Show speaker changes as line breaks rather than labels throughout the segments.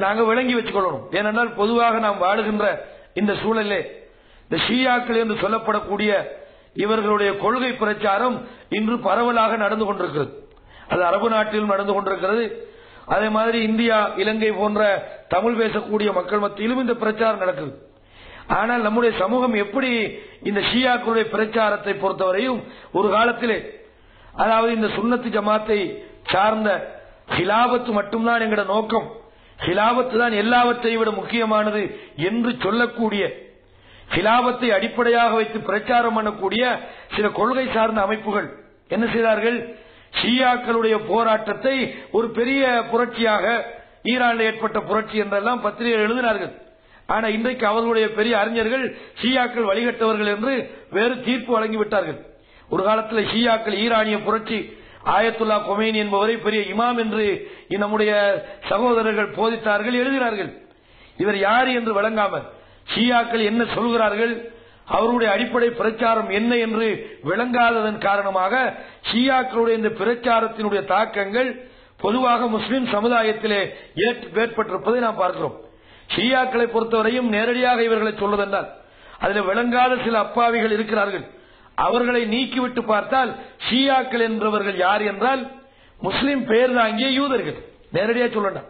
நாங்கள் விளங்கி வச்சுக்கொள்ளணும். ஏனென்றால் பொதுவாக நாம் வாழுகின்ற இந்த சூழலே இந்த ஷியாக்கள் என்று சொல்லப்படக்கூடிய இவர்களுடைய கொள்கை பிரச்சாரம் இன்று பரவலாக நடந்து கொண்டிருக்கிறது. அது அரபு நாட்டிலும் நடந்து கொண்டிருக்கிறது. அதே மாதிரி இந்தியா, இலங்கை போன்ற தமிழ் பேசக்கூடிய மக்கள் மத்தியிலும் இந்த பிரச்சாரம் நடக்குது. ஆனால் நம்முடைய சமூகம் எப்படி இந்த ஷியாக்களுடைய பிரச்சாரத்தை பொறுத்தவரையும் ஒரு காலத்திலே, அதாவது இந்த சுன்னத்து ஜமாத்தை சார்ந்த ஹிலாபத்து மட்டும்தான் எங்களோட நோக்கம், ஹிலாபத்து தான் எல்லாவற்றை விட முக்கியமானது என்று சொல்லக்கூடிய, ஹிலாபத்தை அடிப்படையாக வைத்து பிரச்சாரம் பண்ணக்கூடிய சில கொள்கை சார்ந்த அமைப்புகள் என்ன செய்தார்கள்? ஷியாக்களுடைய போராட்டத்தை ஒரு பெரிய புரட்சியாக, ஈரானில் ஏற்பட்ட புரட்சி என்றெல்லாம் பத்திரிகை எழுதினார்கள். ஆனா இன்றைக்கு அவர்களுடைய பெரிய அறிஞர்கள் ஷியாக்கள் வழிகட்டவர்கள் என்று வேறு தீர்ப்பு வழங்கிவிட்டார்கள். ஒரு காலத்தில் ஷியாக்கள் ஈரானிய புரட்சி, ஆயத்துல்லா கொமேனி என்பவரை பெரிய இமாம் என்று நம்முடைய சகோதரர்கள் போதித்தார்கள், எழுதினார்கள். இவர் யார் என்று விளங்காமல், ஷியாக்கள் என்ன சொல்கிறார்கள், அவருடைய அடிப்படை பிரச்சாரம் என்ன என்று விளங்காததன் காரணமாக ஷியாக்களுடைய இந்த பிரச்சாரத்தினுடைய தாக்கங்கள் பொதுவாக முஸ்லிம் சமுதாயத்திலே ஏற்பட்டிருப்பதை நாம் பார்க்கிறோம். ஷியாக்களை பொறுத்தவரையும் நேரடியாக இவர்களை சொல்வதென்றால் அதில் விளங்காத சில அப்பாவிகள் இருக்கிறார்கள். அவர்களை நீக்கிவிட்டு பார்த்தால் ஷியாக்கள் என்றவர்கள் யார் என்றால் முஸ்லிம் பெயர் தாங்கிய யூதர்கள். நேரடியாக சொல்லலாம்,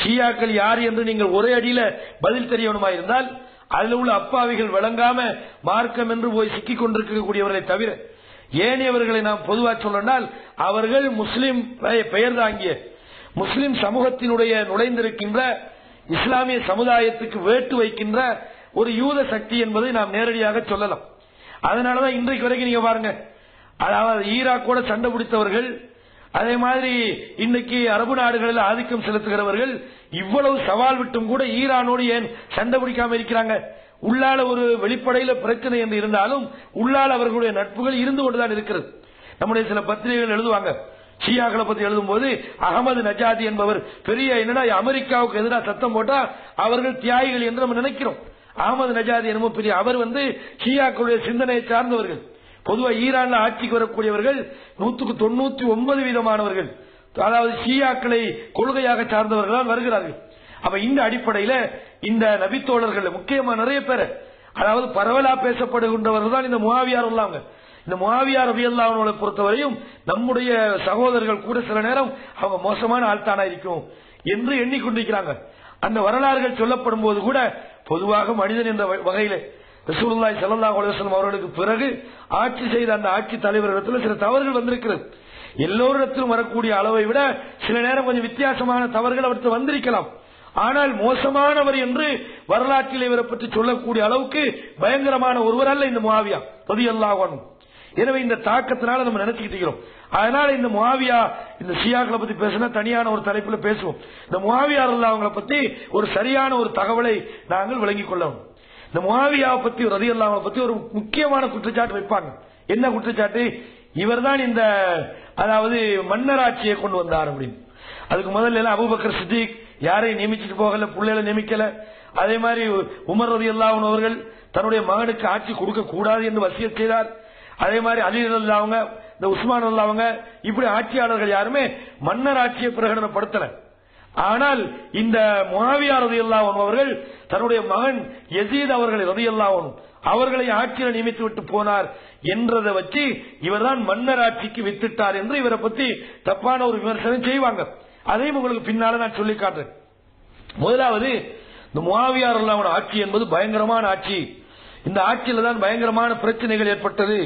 ஷியாக்கள் யார் என்று நீங்கள் ஒரே அடியில பதில் தெரியணுமா இருந்தால் அதில் உள்ள அப்பாவிகள் விளங்காம மார்க்கம் என்று போய் சிக்கிக் கொண்டிருக்கக்கூடியவர்களை தவிர ஏனையவர்களை நாம் பொதுவாக சொல்லனால் அவர்கள் முஸ்லிம் பெயர் தாங்கிய, முஸ்லிம் சமூகத்தினுடைய நுழைந்திருக்கின்ற இஸ்லாமிய சமுதாயத்துக்கு வேட்டு வைக்கின்ற ஒரு யூத சக்தி என்பதை நாம் நேரடியாக சொல்லலாம். அதனாலதான் இன்றைக்கு வரைக்கும் நீங்க பாருங்க, அதாவது ஈராக்கோட சண்டை பிடித்தவர்கள், அதே மாதிரி இன்னைக்கு அரபு நாடுகளில் ஆதிக்கம் செலுத்துகிறவர்கள் இவ்வளவு சவால் விட்டும் கூட ஈரானோடு ஏன் சண்டை பிடிக்காம இருக்கிறாங்க? உள்ளால ஒரு வெளிப்படையில பிரச்சனை என்று இருந்தாலும் உள்ளால் அவர்களுடைய நட்புகள் இருந்து கொண்டுதான் இருக்கிறது. நம்முடைய சில பத்திரிகைகள் எழுதுவாங்க, ஷியாக்களை பத்தி எழுதும் போது அகமது நஜாதி என்பவர் பெரிய என்னடா அமெரிக்காவுக்கு எதிராக சத்தம் போட்டா அவர்கள் தியாகிகள் என்று நம்ம நினைக்கிறோம். அகமது நஜாதி என்னமோ பெரிய, அவர் ஷியாக்களுடைய சிந்தனையை சார்ந்தவர்கள். பொதுவாக ஈரான்ல ஆட்சிக்கு வரக்கூடியவர்கள் 99% அதாவது ஷியாக்களை கொள்கையாக சார்ந்தவர்கள் வருகிறார்கள். அப்ப இந்த அடிப்படையில இந்த நபித்தோழர்கள் முக்கியமா நிறைய பேர், அதாவது பரவலா பேசப்படுகின்றவர்கள் தான் இந்த முஆவியார் உள்ளாங்க. இந்த முஆவியார் ரலியல்லாஹு அன்ஹு பொறுத்தவரையும் நம்முடைய சகோதரர்கள் கூட சில நேரம் அவங்க மோசமான ஆள்தானா இருக்கும் என்று எண்ணிக்கொண்டிருக்கிறாங்க. அந்த வரலாறுகள் சொல்லப்படும் போது கூட பொதுவாக மனிதன் என்ற வகையில ரசூலுல்லாஹி ஸல்லல்லாஹு அலைஹி வஸல்லம் அவர்களுக்கு பிறகு ஆட்சி செய்த அந்த ஆட்சி தலைவரிடத்தில் சில தவறுகள் வந்திருக்கிறது. எல்லோரிடத்திலும் வரக்கூடிய அளவை விட சில நேரம் கொஞ்சம் வித்தியாசமான தவறுகள் அவருக்கு வந்திருக்கலாம். ஆனால் மோசமானவர் என்று வரலாற்றில் இவரை பற்றி சொல்லக்கூடிய அளவுக்கு பயங்கரமான ஒருவர் அல்ல இந்த முஆவியா ரலியல்லாஹு அன்ஹு. எனவே இந்த தாக்கத்தினால நம்ம நினைச்சுக்கிட்டு இருக்கிறோம். அதனால இந்த முஆவியா, இந்த ஷியாக்களை பத்தி பேசினா தனியான ஒரு தலைப்புல பேசுவோம். இந்த முஆவியா அவங்களை பத்தி ஒரு சரியான ஒரு தகவலை நாங்கள் விளங்கிக் கொள்ளணும். இந்த முஆவியாவை பத்தி ரலியல்லாஹு அன்ஹு பத்தி ஒரு முக்கியமான குற்றச்சாட்டு வைப்பாங்க. என்ன குற்றச்சாட்டு? இவர்தான் இந்த அதாவது மன்னராட்சியை கொண்டு வந்தார் அப்படின்னு. அதுக்கு முதல்ல அபூபக்கர் சித்திக் யாரையும் நியமிச்சுட்டு போகல, பிள்ளைகளை நியமிக்கல. அதே மாதிரி உமர் ரலியல்லாஹு அன்ஹு அவர்கள் தன்னுடைய மகனுக்கு ஆட்சி கொடுக்க கூடாது என்று வசியத் செய்தார். அதே மாதிரி அலி ரலியல்லாஹு அன்ஹு, இந்த உஸ்மான் ரலியல்லாஹு அன்ஹு, இப்படி ஆட்சியாளர்கள் யாருமே மன்னர் ஆட்சியை பிரகடனப்படுத்தல. ஆனால் இந்த முஆவியா ரலியல்லாஹு அன்ஹு அவர்கள் தன்னுடைய மகன் யஸீத் அவர்களை ரலியல்லாஹு அன்ஹு அவர்களை ஆட்சியில் நியமித்து விட்டு போனார் என்றதை வச்சு இவர்தான் மன்னர் ஆட்சிக்கு வித்திட்டார் என்று இவரை பத்தி தப்பான ஒரு விமர்சனம் செய்வாங்க. அதையும் உங்களுக்கு பின்னால நான் சொல்லி காட்டுறேன். முதலாவது, இந்த முஆவியா ரலியல்லாஹு அன்ஹு ஆட்சி என்பது பயங்கரமான ஆட்சி. இந்த ஆட்சியில தான் பயங்கரமான பிரச்சனைகள் ஏற்பட்டது.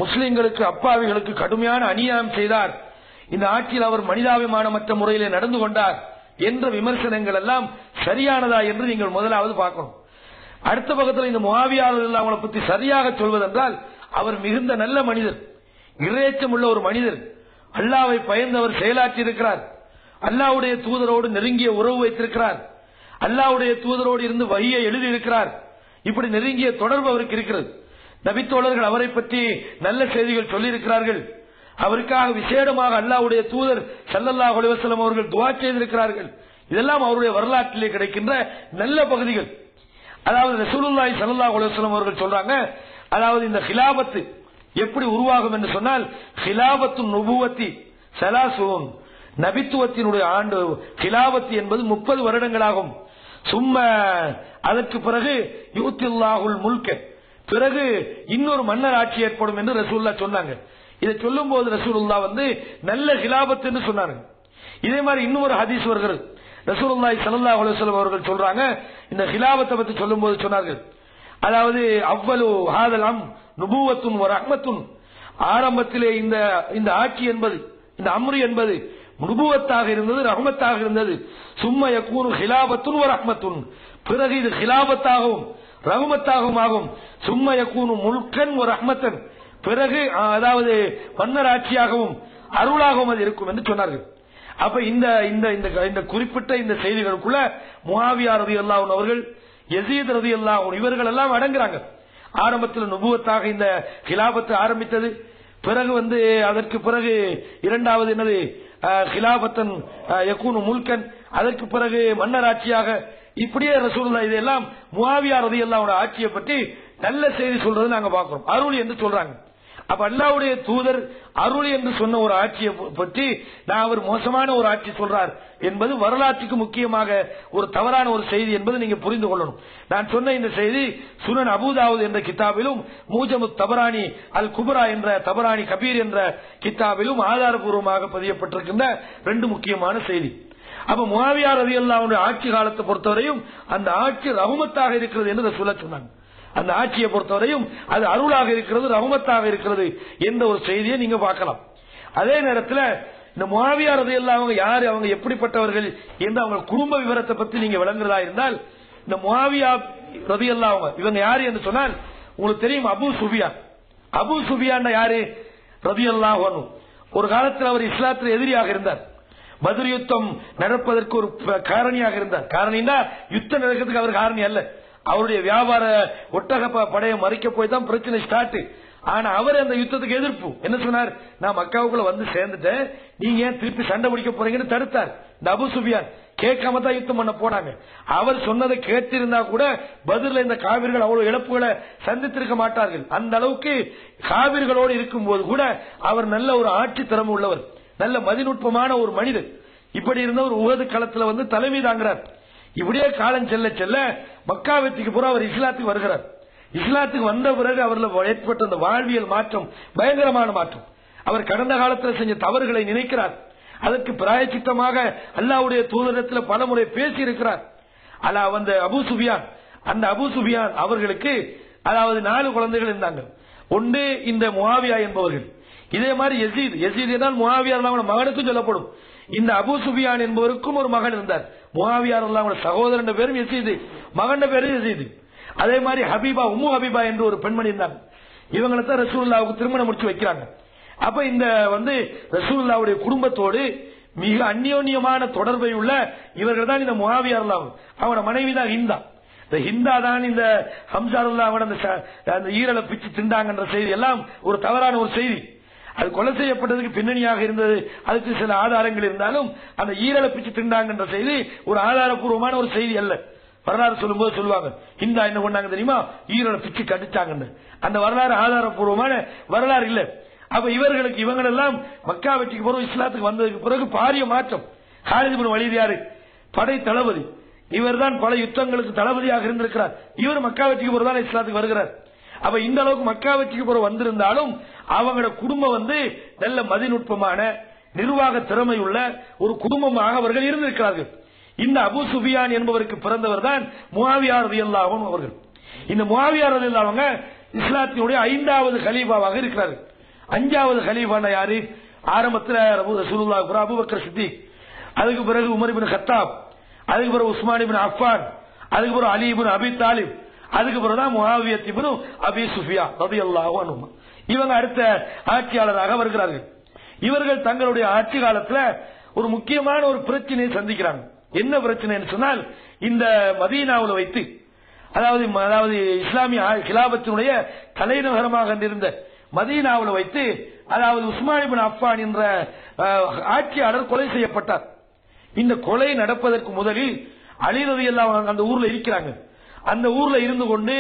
முஸ்லிம்களுக்கு, அப்பாவிகளுக்கு கடுமையான அநியாயம் செய்தார். இந்த ஆட்சியில் அவர் மனிதாபிமானமற்ற முறையிலே நடந்து கொண்டார் என்ற விமர்சனங்கள் எல்லாம் சரியானதா என்று நீங்கள் முதலாவது பார்க்கணும். அடுத்த பக்கத்தில் இந்த முஆவியா ரலியல்லாஹு அன்ஹு பற்றி சரியாக சொல்வதென்றால் அவர் மிகுந்த நல்ல மனிதர், இறையச்சம் உள்ள ஒரு மனிதர், அல்லாஹ்வை பயந்தவர் செயலாற்றி இருக்கிறார், அல்லாஹ்வுடைய தூதரோடு நெருங்கிய உறவு வைத்திருக்கிறார், அல்லாஹ்வுடைய தூதரோடு இருந்து வஹியை எழுதியிருக்கிறார். இப்படி நெருங்கிய தொடர்பு அவருக்கு இருக்கிறது. நபித்தோழர்கள் அவரை பற்றி நல்ல செய்திகள் சொல்லியிருக்கிறார்கள். அவருக்காக விசேடமாக அல்லாஹ்வுடைய தூதர் ஸல்லல்லாஹு அலைஹி வஸல்லம் அவர்கள் துஆ செய்திருக்கிறார்கள். இதெல்லாம் அவருடைய வரலாற்றிலே கிடைக்கின்ற நல்ல பகுதிகள். அதாவது ரசூலுல்லாஹி ஸல்லல்லாஹு அலைஹி வஸல்லம் அவர்கள் சொல்றாங்க, அதாவது இந்த ஹிலாபத்து எப்படி உருவாகும் என்று சொன்னால், ஹிலாபத்து நுபுவத்தி ஸலாஸூன், நபித்துவத்தினுடைய ஆண்டு கிலாவத் என்பது 30 வருடங்களாகும். சும்ம அதற்கு பிறகு யூத்தில்லாஹுல் முல்க, பிறகு இன்னொரு மன்னர் ஆட்சி ஏற்படும் என்று ரசூலுல்லாஹ் சொன்னாங்க. இதை சொல்லும் போது ரசூலுல்லாஹ் நல்ல கிலாபத் என்று சொன்னாங்க. இதே மாதிரி இன்னொரு ஹதீஸ் வருகிறது. ரசூலுல்லாஹி ஸல்லல்லாஹு அலைஹி வஸல்லம் அவர்கள் சொல்றாங்க, இந்த கிலாபத்தை பற்றி சொல்லும் போது சொன்னார்கள், அதாவது அவ்வளவு ஹாதல் அம் நுபுவத்துன் வ ரஹ்மத்துன், ஆரம்பத்திலே இந்த ஆட்சி என்பது, இந்த அம்ரு என்பது நுபுவத்தாக இருந்தது, ரஹ்மத்தாக இருந்தது. சும்ம யகூனு ஹிலாபத்துன் வ ரஹ்மத்துன், பிறகு இது ஹிலாபத்தாகவும் ரஹ்மத்தாகவும் ஆகும். சும்ம யகூனு முல்கன் வ ரஹ்மத்தன், பிறகு அதாவது மன்னர் ஆட்சியாகவும் அருளாகவும் அது இருக்கும் என்று சொன்னார்கள். அப்ப இந்த குறிப்பிட்ட இந்த செய்திகளுக்குள்ள முஆவியா ரலியல்லாஹு அன்ஹு அவர்கள், யஸீத் ரலியல்லாஹு அன்ஹு இவர்கள் எல்லாம் அடங்குறாங்க. ஆரம்பத்தில் நுபுவத்தாக இந்த கிலாபத்தை ஆரம்பித்தது, பிறகு அதற்கு பிறகு இரண்டாவது என்னது கிலாபத்தன் யகூனு முல்கன், அதற்கு பிறகு மன்னர் ஆட்சியாக, இப்படியே ரசூலுல்லாஹ் இதெல்லாம் முஆவியா ரலியல்லாஹு அன்ஹு ஆட்சியை பற்றி நல்ல செய்தி சொல்றது நாங்க பார்க்கிறோம். அருள் என்று சொல்றாங்க. அப்ப அல்லாஹ்வுடைய தூதர் அருள் என்று சொன்ன ஒரு ஆட்சியை பற்றி நான் அவர் மோசமான ஒரு ஆட்சி சொல்றார் என்பது வரலாற்றுக்கு முக்கியமாக ஒரு தவறான ஒரு செய்தி என்பது நீங்க புரிந்து கொள்ளணும். நான் சொன்ன இந்த செய்தி சுனன் அபூதாவுத் என்ற கிதாபிலும், மூஜமுத் தபரானி அல் குப்ரா என்ற தபரானி கபீர் என்ற கிதாபிலும் ஆதாரபூர்வமாக பதியப்பட்டிருக்கின்ற 2 முக்கியமான செய்தி. அப்ப முஆவியா ரலியல்லாஹு அன்ஹு ஆட்சி காலத்தை பொறுத்தவரையும் அந்த ஆட்சி ரஹ்மத்தாக இருக்கிறது என்று ரசூலுல்லாஹ் சொன்னாங்க. அந்த ஆட்சியை பொறுத்தவரையும் அது அருளாக இருக்கிறது, ரஹ்மத்தாக இருக்கிறது என்ற ஒரு செய்தியை நீங்க பார்க்கலாம். அதே நேரத்தில் இந்த முஆவியா ரலியல்லாஹு அன்ஹு யாரு, அவங்க எப்படிப்பட்டவர்கள் என்று அவங்க குடும்ப விவரத்தை பத்தி நீங்க விளங்குறதா இருந்தால், இந்த முஆவியா ரலியல்லாஹு அன்ஹு இவங்க யாரு என்று சொன்னால் உங்களுக்கு தெரியும், அபூ சுஃபியான். அபூ சுஃபியான் யாரு ரலியல்லாஹு அன்ஹு? ஒரு காலத்தில் அவர் இஸ்லாத்தில் எதிரியாக இருந்தார். பத்ர் யுத்தம் நடப்பதற்கு ஒரு காரணியாக இருந்தார். காரணினா யுத்தம் நடக்கிறதுக்கு அவர் காரணி அல்ல, அவருடைய வியாபார ஒட்டக படையை மறிக்க போய் தான் பிரச்சனை ஸ்டார்ட். ஆனா அவர் அந்த யுத்தத்துக்கு எதிர்ப்பு என்ன சொன்னார், நான் மக்காவுக்குள்ள சேர்ந்துட்டேன், நீங்க ஏன் திருப்பி சண்டை பிடிக்க போறீங்கன்னு தடுத்தார். இந்த அபூ சுஃபியான் கேட்காம தான் யுத்தம் பண்ண போனாங்க. அவர் சொன்னதை கேட்டிருந்தா கூட பத்ர்ல இந்த காவிர்கள் அவ்வளவு இழப்புகளை சந்தித்திருக்க மாட்டார்கள். அந்த அளவுக்கு காவிர்களோடு இருக்கும் போது கூட அவர் நல்ல ஒரு ஆட்சி திறமை உள்ளவர், நல்ல மதிநுட்பமான ஒரு மனிதர். இப்படி இருந்த ஒரு உஹது களத்துல தலைமை தாங்கிறார். இப்படியே காலம் செல்ல செல்ல மக்கா வெற்றிக்கு பிறகு அவர் இஸ்லாத்துக்கு வருகிறார். இஸ்லாத்துக்கு வந்த பிறகு அவர்கள் ஏற்பட்ட அந்த வாழ்வியல் மாற்றம் பயங்கரமான மாற்றம். அவர் கடந்த காலத்தில் செஞ்ச தவறுகளை நினைக்கிறார், அதற்கு பிராயச்சித்தமாக அல்லாஹ்வுடைய தூதரிடத்தில் பல முறை பேசி இருக்கிறார். அந்த அபூ சுஃபியான், அந்த அபூ சுஃபியான் அவர்களுக்கு அதாவது 4 குழந்தைகள் இருந்தாங்க. ஒன்று இந்த முஆவியா என்பவர்கள், இதே மாதிரி யஸீத் என்றால் முஆவியா மகனுக்கும் சொல்லப்படும். இந்த அபூ சுஃபியான் என்பவருக்கும் ஒரு மகன் இருந்தார். முஆவியா சகோதரன் பேரும் யஸீத், மகன் பேரும் யஸீத். அதே மாதிரி ஹபீபா, உம்மு ஹபீபா என்று ஒரு பெண்மணி இருந்தாங்க. இவங்களை தான் ரசூலுல்லாஹ்வுக்கு திருமணம் முடிச்சு வைக்கிறாங்க. அப்ப இந்த ரசூலுல்லாஹ்வுடைய குடும்பத்தோடு மிக அந்யோன்யமான தொடர்பை உள்ள இவர்கள் தான் இந்த முஆவியா ரலியல்லாஹு அன்ஹு. அவனோட மனைவி தான் ஹிந்தா. இந்த ஹிந்தா தான் இந்த ஹம்ஸா ரலியல்லாஹு அன்ஹு அந்த ஈரலை பிச்சு திண்டாங்கன்ற செய்தி எல்லாம் ஒரு தவறான ஒரு செய்தி. அது கொலை செய்யப்பட்டதுக்கு பின்னணியாக இருந்தது, அதுக்கு சில ஆதாரங்கள் இருந்தாலும் அந்த ஈரலை பிச்சு திண்டாங்கன்ற செய்தி ஒரு ஆதாரப்பூர்வமான ஒரு செய்தி அல்ல. வரலாறு சொல்லும் போது சொல்லுவாங்க, ஹிந்தா என்ன பண்ணாங்க தெரியுமா, ஈரலை பிச்சு கடிச்சாங்கன்னு. அந்த வரலாறு ஆதாரப்பூர்வமான வரலாறு இல்ல. அப்ப இவங்களெல்லாம் மக்கா வெற்றிக்கு பிறகு இஸ்லாத்துக்கு வந்ததுக்கு பிறகு பாரிய மாற்றம். காலித் இப்னு வலீத் யாரு, படை தளபதி. இவர் தான் பல யுத்தங்களுக்கு தளபதியாக இருந்திருக்கிறார். இவர் மக்கா வெற்றிக்கு பிறகு தான் இஸ்லாத்துக்கு வருகிறார். அப்ப இந்த அளவுக்கு மக்கா வெற்றிக்கு பிறகு வந்திருந்தாலும் அவங்களோட குடும்பம் நல்ல மதிநுட்பமான நிர்வாக திறமை உள்ள ஒரு குடும்பமாக அவர்கள் இருந்திருக்கிறார்கள். இந்த அபூ சுஃபியான் என்பவருக்கு பிறந்தவர் தான் முஆவியா ரலியல்லாஹு அன்ஹு அவர்கள். இந்த முஆவியா ரலியல்லாஹு அன்ஹு இஸ்லாத்தினுடைய 5வது கலீஃபாவாக இருக்கிறார்கள். 5வது கலீஃபான யாரு, ஆரம்பத்தில் ரசூலுல்லாஹ் பிறகு அபூபக்கர் சித்திக், அதுக்கு பிறகு உமர் இப்னு கத்தாப், அதுக்கு பிறகு உஸ்மான் இப்னு அஃபான், அதுக்கு பிறகு அலி இப்னு அபி தாலிப், அதுக்கு பிறகுதான் முஆவியா இப்னு அபி சுஃபியான் ரலியல்லாஹு அன்ஹு. இவங்க அடுத்த ஆட்சியாளராக வருகிறார்கள். இவர்கள் தங்களுடைய ஆட்சி காலத்துல ஒரு முக்கியமான ஒரு பிரச்சனையை சந்திக்கிறாங்க. என்ன பிரச்சனைன்னு சொன்னால், இந்த மதீனாவில் வைத்து அதாவது இஸ்லாமிய கிலாபத்தினுடைய தலைநகரமாக இருந்த மதீனாவில் வைத்து அதாவது உஸ்மான் இப்னு அஃபான் என்ற ஆட்சியாளர் கொலை செய்யப்பட்டார். இந்த கொலை நடப்பதற்கு முதலில் அலி ரலியல்லாஹு அன்ஹு அந்த ஊர்ல இருக்கிறாங்க. அந்த ஊர்ல இருந்து கொண்டு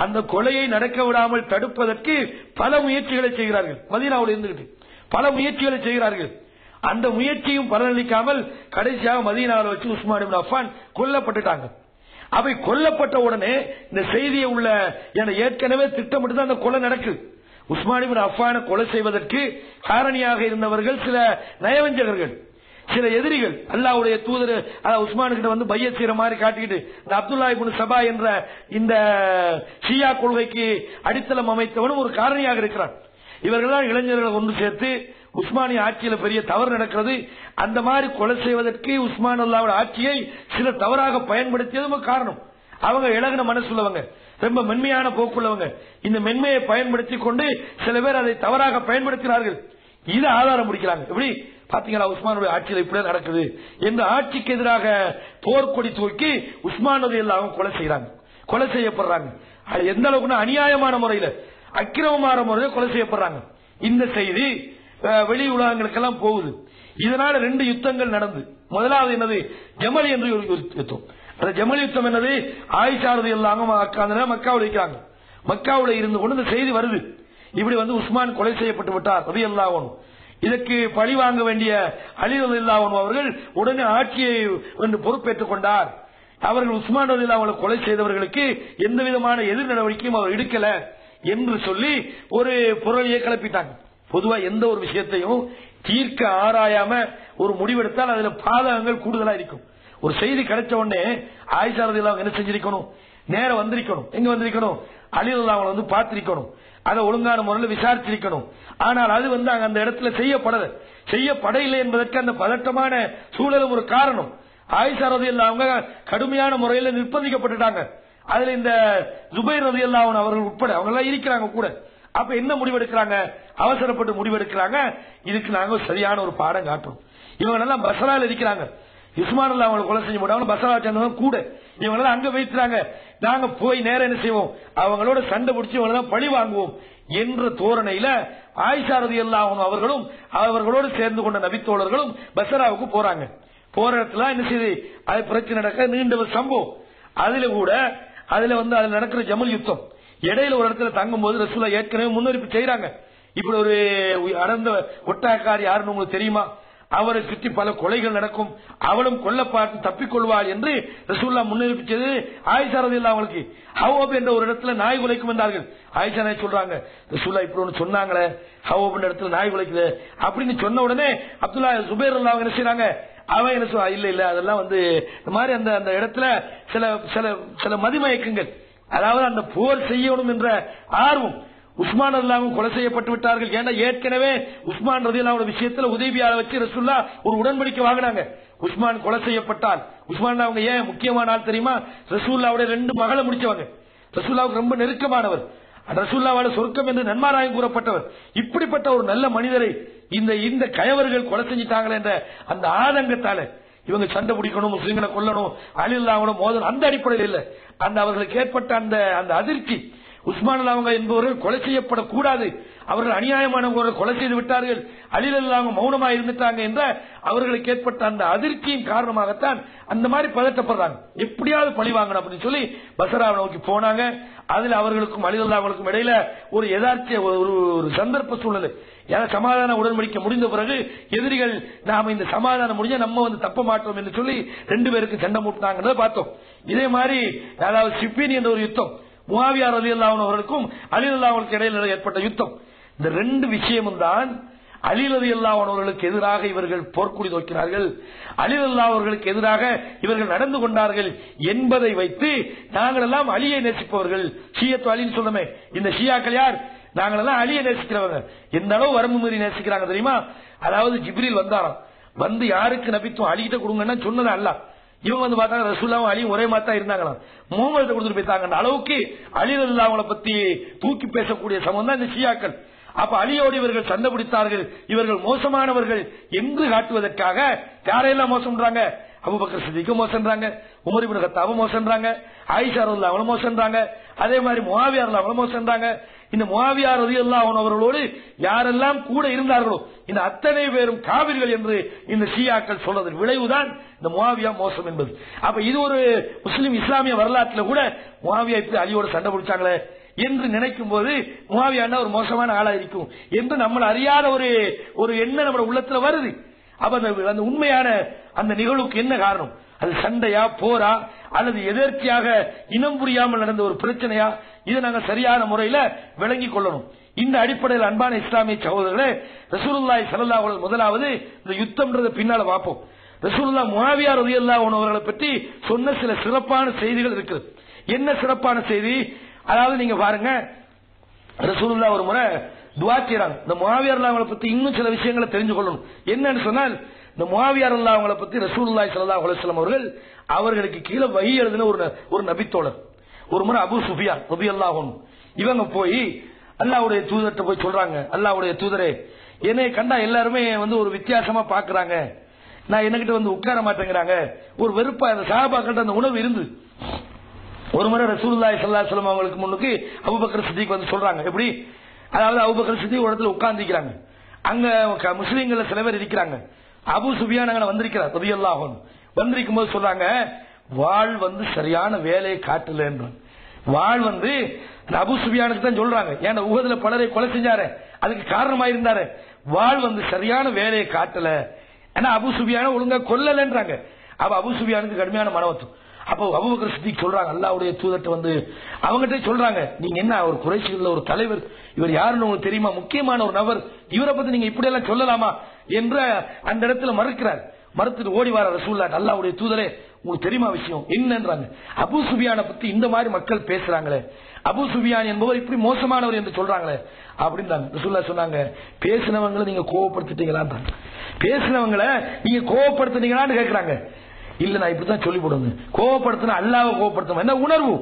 அந்த கொலையை நடக்க விடாமல் தடுப்பதற்கு பல முயற்சிகளை செய்கிறார்கள். மதீனாவில் இருந்துகிட்டு பல முயற்சிகளை செய்கிறார்கள். அந்த முயற்சியும் பலனளிக்காமல் கடைசியாக மதீனாவில் வச்சு உஸ்மான் இப்னு அஃபான் கொல்லப்பட்டுட்டாங்க. அவை கொல்லப்பட்ட உடனே இந்த செய்தியை உள்ள ஏற்கனவே திட்டமிட்டு தான் அந்த கொலை நடக்குது. உஸ்மான் இப்னு அஃபானை கொலை செய்வதற்கு காரணியாக இருந்தவர்கள் சில நயவஞ்சகர்கள், சில எதிரிகள். அல்லாஹ்வுடைய தூதர் உஸ்மான் கிட்ட வந்து பையத் செய்யற மாதிரி காட்டிக்கிட்டு இந்த அப்துல்லா இப்னு சபா என்ற இந்த ஷியா கொள்கைக்கு அடித்தளம் அமைத்தவனும் ஒரு காரணியாக இருக்கிறான். இவர்கள் தான் இளைஞர்களை ஒன்று சேர்த்து உஸ்மானிய ஆட்சியில பெரிய தவறு நடக்கிறது, அந்த மாதிரி கொலை செய்வதற்கு உஸ்மான் அல்லாவோட ஆட்சியை சில தவறாக பயன்படுத்தியதும் காரணம். அவங்க இலகின மனசுள்ளவங்க, ரொம்ப மென்மையான போக்குள்ளவங்க. இந்த மென்மையை பயன்படுத்தி கொண்டு சில பேர் அதை தவறாக பயன்படுத்தினார்கள். இதை ஆதாரம் முடிக்கிறாங்க. எப்படி பாத்தீங்களா, உஸ்மானுடைய ஆட்சியில் இப்படியே நடக்குது என்று ஆட்சிக்கு எதிராக போர்க்கொடி தூக்கி உஸ்மான் ரலியல்லாஹு கொலை செய்யறாங்க, கொலை செய்யப்படுறாங்க. அது எந்த அளவுக்கு அநியாயமான முறையில, அக்கிரமமான முறையில் கொலை செய்யப்படுறாங்க. இந்த செய்தி வெளி உலகங்களுக்கெல்லாம் போகுது. இதனால 2 யுத்தங்கள் நடந்து, முதலாவது என்னது ஜமல் என்று ஒரு யுத்தம். அந்த ஜமல் யுத்தம் என்னது, ஆயிஷா ரலியல்லாஹு அன்ஹா மக்காவுல இருக்கிறாங்க. மக்காவுல இருந்து கொண்டு இந்த செய்தி வருது, இப்படி வந்து உஸ்மான் கொலை செய்யப்பட்டு விட்டார் ரலியல்லாஹு அன்ஹு. இதற்கு பழி வாங்க வேண்டிய அலி ரலியல்லாஹு அன்ஹு அவர்கள் உடனே ஆட்சியை பொறுப்பேற்றுக் கொண்டார். அவர்கள் உஸ்மான் ரலியல்லாஹு அன்ஹு கொலை செய்தவர்களுக்கு எந்த விதமான எதிர் நடவடிக்கையும் அவர் எடுக்கல என்று சொல்லி ஒரு புரளியை கிளப்பிட்டாங்க. பொதுவா எந்த ஒரு விஷயத்தையும் தீர்க்க ஆராயாம ஒரு முடிவெடுத்தால் அதுல பாதகங்கள் கூடுதலா இருக்கும். ஒரு செய்தி கிடைச்ச உடனே ஆயிஷா ரலியல்லாஹு அன்ஹா என்ன செஞ்சிருக்கணும், நேரம் வந்திருக்கணும். எங்க வந்திருக்கணும், அலி ரலியல்லாஹு அன்ஹு வந்து பார்த்திருக்கணும், அதை ஒழுங்கான முறையில் விசாரிச்சிருக்கணும். ஆனால் அது வந்து அந்த இடத்துல செய்யப்படவில்லை என்பதற்கு அந்த பதட்டமான சூழலும் ஒரு காரணம். ஆயிஷா ரலியல்லாஹு அன்ஹா கடுமையான முறையில் நிர்பந்திக்கப்பட்டுட்டாங்க. அதுல இந்த ஜுபைர் ரலியல்லாஹு அன்ஹு அவர்கள் உட்பட அவங்க எல்லாம் இருக்கிறாங்க கூட. அப்ப என்ன முடிவெடுக்கிறாங்க, அவசரப்பட்டு முடிவெடுக்கிறாங்க, இதுக்கு நாங்க சரியான ஒரு பாடம் காட்டுறோம். இவங்க எல்லாம் பஸ்ரால இருக்கிறாங்க, உஸ்மான் அல்லாஹ் அவங்களை கொலை செஞ்சு போட்டாங்க, பஸ்ரா சேர்ந்தவங்க கூட இவங்க எல்லாம் அங்க வைக்கிறாங்க. நாங்க போய் நேரம் என்ன செய்வோம், அவங்களோட சண்டை பிடிச்சி இவங்க தான் பழி வாங்குவோம் என்ற தோரணையில ஆயிஷா ரலியல்லாஹு அன்ஹா அவர்களும் அவர்களோடு சேர்ந்து கொண்ட நபித்தோழர்களும் பஸ்ராவுக்கு போறாங்க. போற இடத்துல என்ன செய்யுது, அது பிரச்சனை நடக்க நீண்ட ஒரு சம்பவம். அதுல நடக்கிற ஜமல் யுத்தம். இடையில ஒரு இடத்துல தங்கும் போது ரசூலுல்லாஹ் ஏற்கனவே முன்னறிப்பு செய்யறாங்க, இப்படி ஒரு அடர்ந்த ஒட்டாக்காரி யாருன்னு உங்களுக்கு தெரியுமா, அவரை சுற்றி பல கொலைகள் நடக்கும், அவளும் கொல்லப்பாட்டு தப்பிக்கொள்வாள் என்று ரசூலுல்லாஹ் முன்னறிப்பு செய்து ஆயிஷா ரலியல்லாஹு அவங்களுக்கு ஹவ்வாப் என்ற ஒரு இடத்துல நாய் குலைக்கும் என்றார்கள். ஆயிஷா நாய் சொல்றாங்க, ரசூலுல்லாஹ் இப்படி ஒன்று சொன்னாங்களே, ஹவ்வாப் என்ற இடத்துல நாய் குலைக்குது அப்படின்னு சொன்ன உடனே அப்துல்லா ஜுபைர் ரலியல்லாஹு என்ன செய்யறாங்க, அவன் என்ன சொல்ல, இல்ல அதெல்லாம் வந்து இந்த மாதிரி அந்த இடத்துல சில சில சில மதிமயக்கங்கள், அதாவது அந்த போர் செய்யணும் என்ற ஆர்வம். உஸ்மான் ரலியல்லாஹு கொலை செய்யப்பட்டு விட்டார்கள். ஏன்னா ஏற்கனவே உஸ்மான் ரலியல்லாஹு விஷயத்துல உதைபியால வச்சு ரசூலுல்லாஹ் ஒரு உடன்படிக்கை வாங்கினாங்க. உஸ்மான் கொலை செய்யப்பட்டால், உஸ்மான் அவங்க ஏன் முக்கியமான ஆள் தெரியுமா, ரசூலுல்லாஹ்வுடைய 2 மகளை முடிச்சவங்க, ரசூலுல்லாஹ்வுக்கு ரொம்ப நெருக்கமானவர், ரசூலுல்லாஹ்வால சொர்க்கம் என்று நன்மாராயம் கூறப்பட்டவர். இப்படிப்பட்ட ஒரு நல்ல மனிதரை இந்த கயவர்கள் கொலை செஞ்சிட்டாங்களே என்ற அந்த ஆதங்கத்தால இவங்க சண்டை பிடிக்கணும், முஸ்லிம்களை கொல்லணும், அலி ரலியல்லாஹு மோதல், அந்த அடிப்படையில் இல்ல, அந்த அவர்களுக்கு ஏற்பட்ட அந்த அதிர்ச்சி, உஸ்மான் அவங்க என்பவர்கள் கொலை செய்யப்படக்கூடாது, அவர்கள் அநியாயமானவர்கள் கொலை செய்து விட்டார்கள், அலி ரலியல்லாஹு மௌனமா இருந்துட்டாங்க என்ற அவர்களுக்கு ஏற்பட்ட அந்த அதிர்ச்சியின் காரணமாகத்தான் அந்த மாதிரி பதட்டப்படுறாங்க, எப்படியாவது பழி வாங்கணும் அப்படின்னு சொல்லி பஸ்ராவை நோக்கி போனாங்க. அதுல அவர்களுக்கும் அலி ரலியல்லாஹுக்கும் இடையில ஒரு யதார்த்த ஒரு சந்தர்ப்ப சூழல், ஏன்னா சமாதான உடன்படிக்கை முடிந்த பிறகு எதிரிகள் நாம இந்த சமாதானம் முடிஞ்சா நம்ம வந்து தப்ப மாட்டோம் என்று சொல்லி 2 பேருக்கு சண்டை மூட்டினாங்க பார்த்தோம். இதே மாதிரி அதாவது சிப்பின் என்ற ஒரு யுத்தம், முஆவியா ரலியல்லாஹு அன்ஹு அவர்களுக்கும் அலி ரலியல்லாஹு அன்ஹுக்கு இடையில ஏற்பட்ட யுத்தம். இந்த 2 விஷயமும் தான் அலி ரலியல்லாஹு அன்ஹு அவர்களுக்கு எதிராக இவர்கள் போர்க்குடி தோக்கினார்கள், அலி ரலியல்லாஹு அவர்களுக்கு எதிராக இவர்கள் நடந்து கொண்டார்கள் என்பதை வைத்து நாங்கள் எல்லாம் அலியை நேசிப்பவர்கள், ஷியத்து அலின்னு சொல்லுமே, இந்த ஷியாக்கள் யார், நாங்கள் எல்லாம் அலியை நேசிக்கிறவங்க. எந்த அளவு வரம்பு மீறி நேசிக்கிறாங்க தெரியுமா, அதாவது ஜிப்ரீல் வந்தாராம், வந்து யாருக்கு நபித்துவம் அலிகிட்ட கொடுங்கன்னா சொன்னது அல்ல, இவங்க வந்து பார்த்தாங்க ரசூலுல்லாஹும் அலியும் ஒரே மாதிரி இருந்தாங்களாம், முஹம்மது கொடுத்துட்டு போயிட்டாங்க. அளவுக்கு அலி ரலியல்லாஹு பத்தி தூக்கி பேசக்கூடிய சமம் தான் இந்த ஷியாக்கள். அப்ப அலியோடு இவர்கள் சண்டை பிடித்தார்கள், இவர்கள் மோசமானவர்கள் என்று காட்டுவதற்காக யாரையெல்லாம் மோசம்ன்றாங்க, அபூபக்கர் சித்திக்கு மோசம்ன்றாங்க, உமர் இப்னு கத்தாப் மோசம்ன்றாங்க, ஆயிஷா ரலியல்லாஹு அன்ஹா மோசம்ன்றாங்க, அதே மாதிரி முஆவியா ரலியல்லாஹு அன்ஹு மோசம்ன்றாங்க. இந்த முஆவியா ரலியல்லாஹு அன்ஹு அவர்களோடு யாரெல்லாம் கூட இருந்தார்களோ இந்த அத்தனை பேரும் காவிர்கள் என்று இந்த ஷியாக்கள் சொல்றதன் விளைவுதான் இந்த முஆவியா மோசம் என்பது. அப்ப இது ஒரு முஸ்லிம் இஸ்லாமிய வரலாற்றுல கூட முஆவியா இப்படி அலியோட சண்டை பிடிச்சாங்களே என்று நினைக்கும் போது முஆவியா ஒரு மோசமான ஆளா இருக்கும் என்று நம்மள அறியாத ஒரு எண்ணம் நம்ம உள்ளத்துல வருது. அப்ப அந்த உண்மையான அந்த நிகழ்வுக்கு என்ன காரணம்? அது சண்டையா, போரா, அல்லது எதேர்ச்சியாக இனம் புரியாமல் நடந்த ஒரு பிரச்சனையா? இதை நாங்கள் சரியான முறையில விளங்கிக் கொள்ளணும். இந்த அடிப்படையில் அன்பான இஸ்லாமிய சகோதரர்களே, ரசூலுல்லாஹி ஸல்லல்லாஹு அலைஹி வஸல்லம் முதலாவது இந்த யுத்தம்ன்றத பின்னால பார்ப்போம். ரசூலுல்லாஹ் முஆவியா ரலியல்லாஹு அன்ஹு அவர்களை பற்றி சொன்ன சில சிறப்பான செய்திகள் இருக்கு. என்ன சிறப்பான செய்தி? அதாவது நீங்க பாருங்க, ரசூலுல்லாஹ் ஒரு முறை துஆ செய்றாங்க. இந்த முஆவியா ரலியல்லாஹு அன்ஹு பத்தி இன்னும் சில விஷயங்களை தெரிஞ்சு கொள்ளணும். என்னன்னு சொன்னால், இந்த முஆவியா ரலியல்லாஹு அன்ஹு பத்தி ரசூலுல்லாஹி ஸல்லல்லாஹு அலைஹி வஸல்லம் அவர்களுக்கு கீழே வஹி எழுதின ஒரு நபித்தோழர். ஒரு முறை அபூ சுஃபியான் ரலியல்லாஹு அன்ஹு இவங்க போய் அல்லாஹ்வுடைய தூதர்கிட்ட போய் சொல்றாங்க, அல்லாஹ்வுடைய தூதரே, என்னை கண்டா எல்லாருமே ஒரு வித்தியாசமா பாக்குறாங்க, நான் என்னகிட்ட உட்கார மாட்டேங்கிறாங்க, ஒரு வெறுப்பா அந்த சஹாபாக்கள் அந்த உணவு இருந்து. ஒரு முறை ரசூலுல்லாஹி ஸல்லல்லாஹு அலைஹி வஸல்லம் அவங்களுக்கு முன்னுக்கு அபூபக்கர் சித்திக் சொல்றாங்க. எப்படி? அதாவது அபூபக்கர் சித்திக் ஒரு இடத்துல உட்கார்ந்திருக்கிறாங்க. அங்க முஸ்லிம்கள் சில பேர் இருக்கிறாங்க. அபூ சுஃபியான் அங்க வந்திருக்கிறார் ரலியல்லாஹு அன்ஹு. வந்திருக்கும் போது சொல்றாங்க, வாள் சரியான வேலையை காட்டல என்றான். வாள் அபூ சுஃபியானுக்கு தான் சொல்றாங்க. ஏன்னா உஹதுல பலரை கொலை செஞ்சாரு, அதுக்கு காரணமா இருந்தாரு. வாள் சரியான வேலையை காட்டல, ஏன்னா அபூ சுஃபியான ஒழுங்கா கொல்லலன்றாங்க. அப்ப அபூ சுஃபியானுக்கு கடுமையான மனவத்தும். அப்போ அபூபக்கர் சித்திக் சொல்றாங்க, அல்லாஹ்வுடைய தூதர்ட்ட அவங்ககிட்ட சொல்றாங்க, நீங்க என்ன ஒரு குறைஷிகள்ல ஒரு தலைவர், இவர் யாருன்னு உங்களுக்கு தெரியுமா? முக்கியமான ஒரு நபர், இவரை பத்தி நீங்க இப்படி எல்லாம் சொல்லலாமா என்ற அந்த இடத்துல மறுக்கிறார். மறுத்துட்டு ஓடி வர ரசூலுல்லாஹ், அல்லாஹ்வுடைய தூதரே, உங்களுக்கு தெரியுமா விஷயம் என்னன்றாங்க. அபூ சுஃபியானை பத்தி இந்த மாதிரி மக்கள் பேசுறாங்களே, அபூ சுஃபியான் என்பவர் இப்படி மோசமானவர் என்று சொல்றாங்களே அப்படின்றாங்க. ரசூலுல்லாஹ் சொன்னாங்க, பேசினவங்களை நீங்க கோவப்படுத்திட்டீங்களான்னு. பேசினவங்களை நீங்க கோவப்படுத்தினீங்களான்னு கேட்கிறாங்க. இல்ல, நான் இப்படித்தான் சொல்லி போடுங்க, கோவப்படுத்தினா அல்லாஹ்வை கோவப்படுத்தணும். என்ன உணர்வு?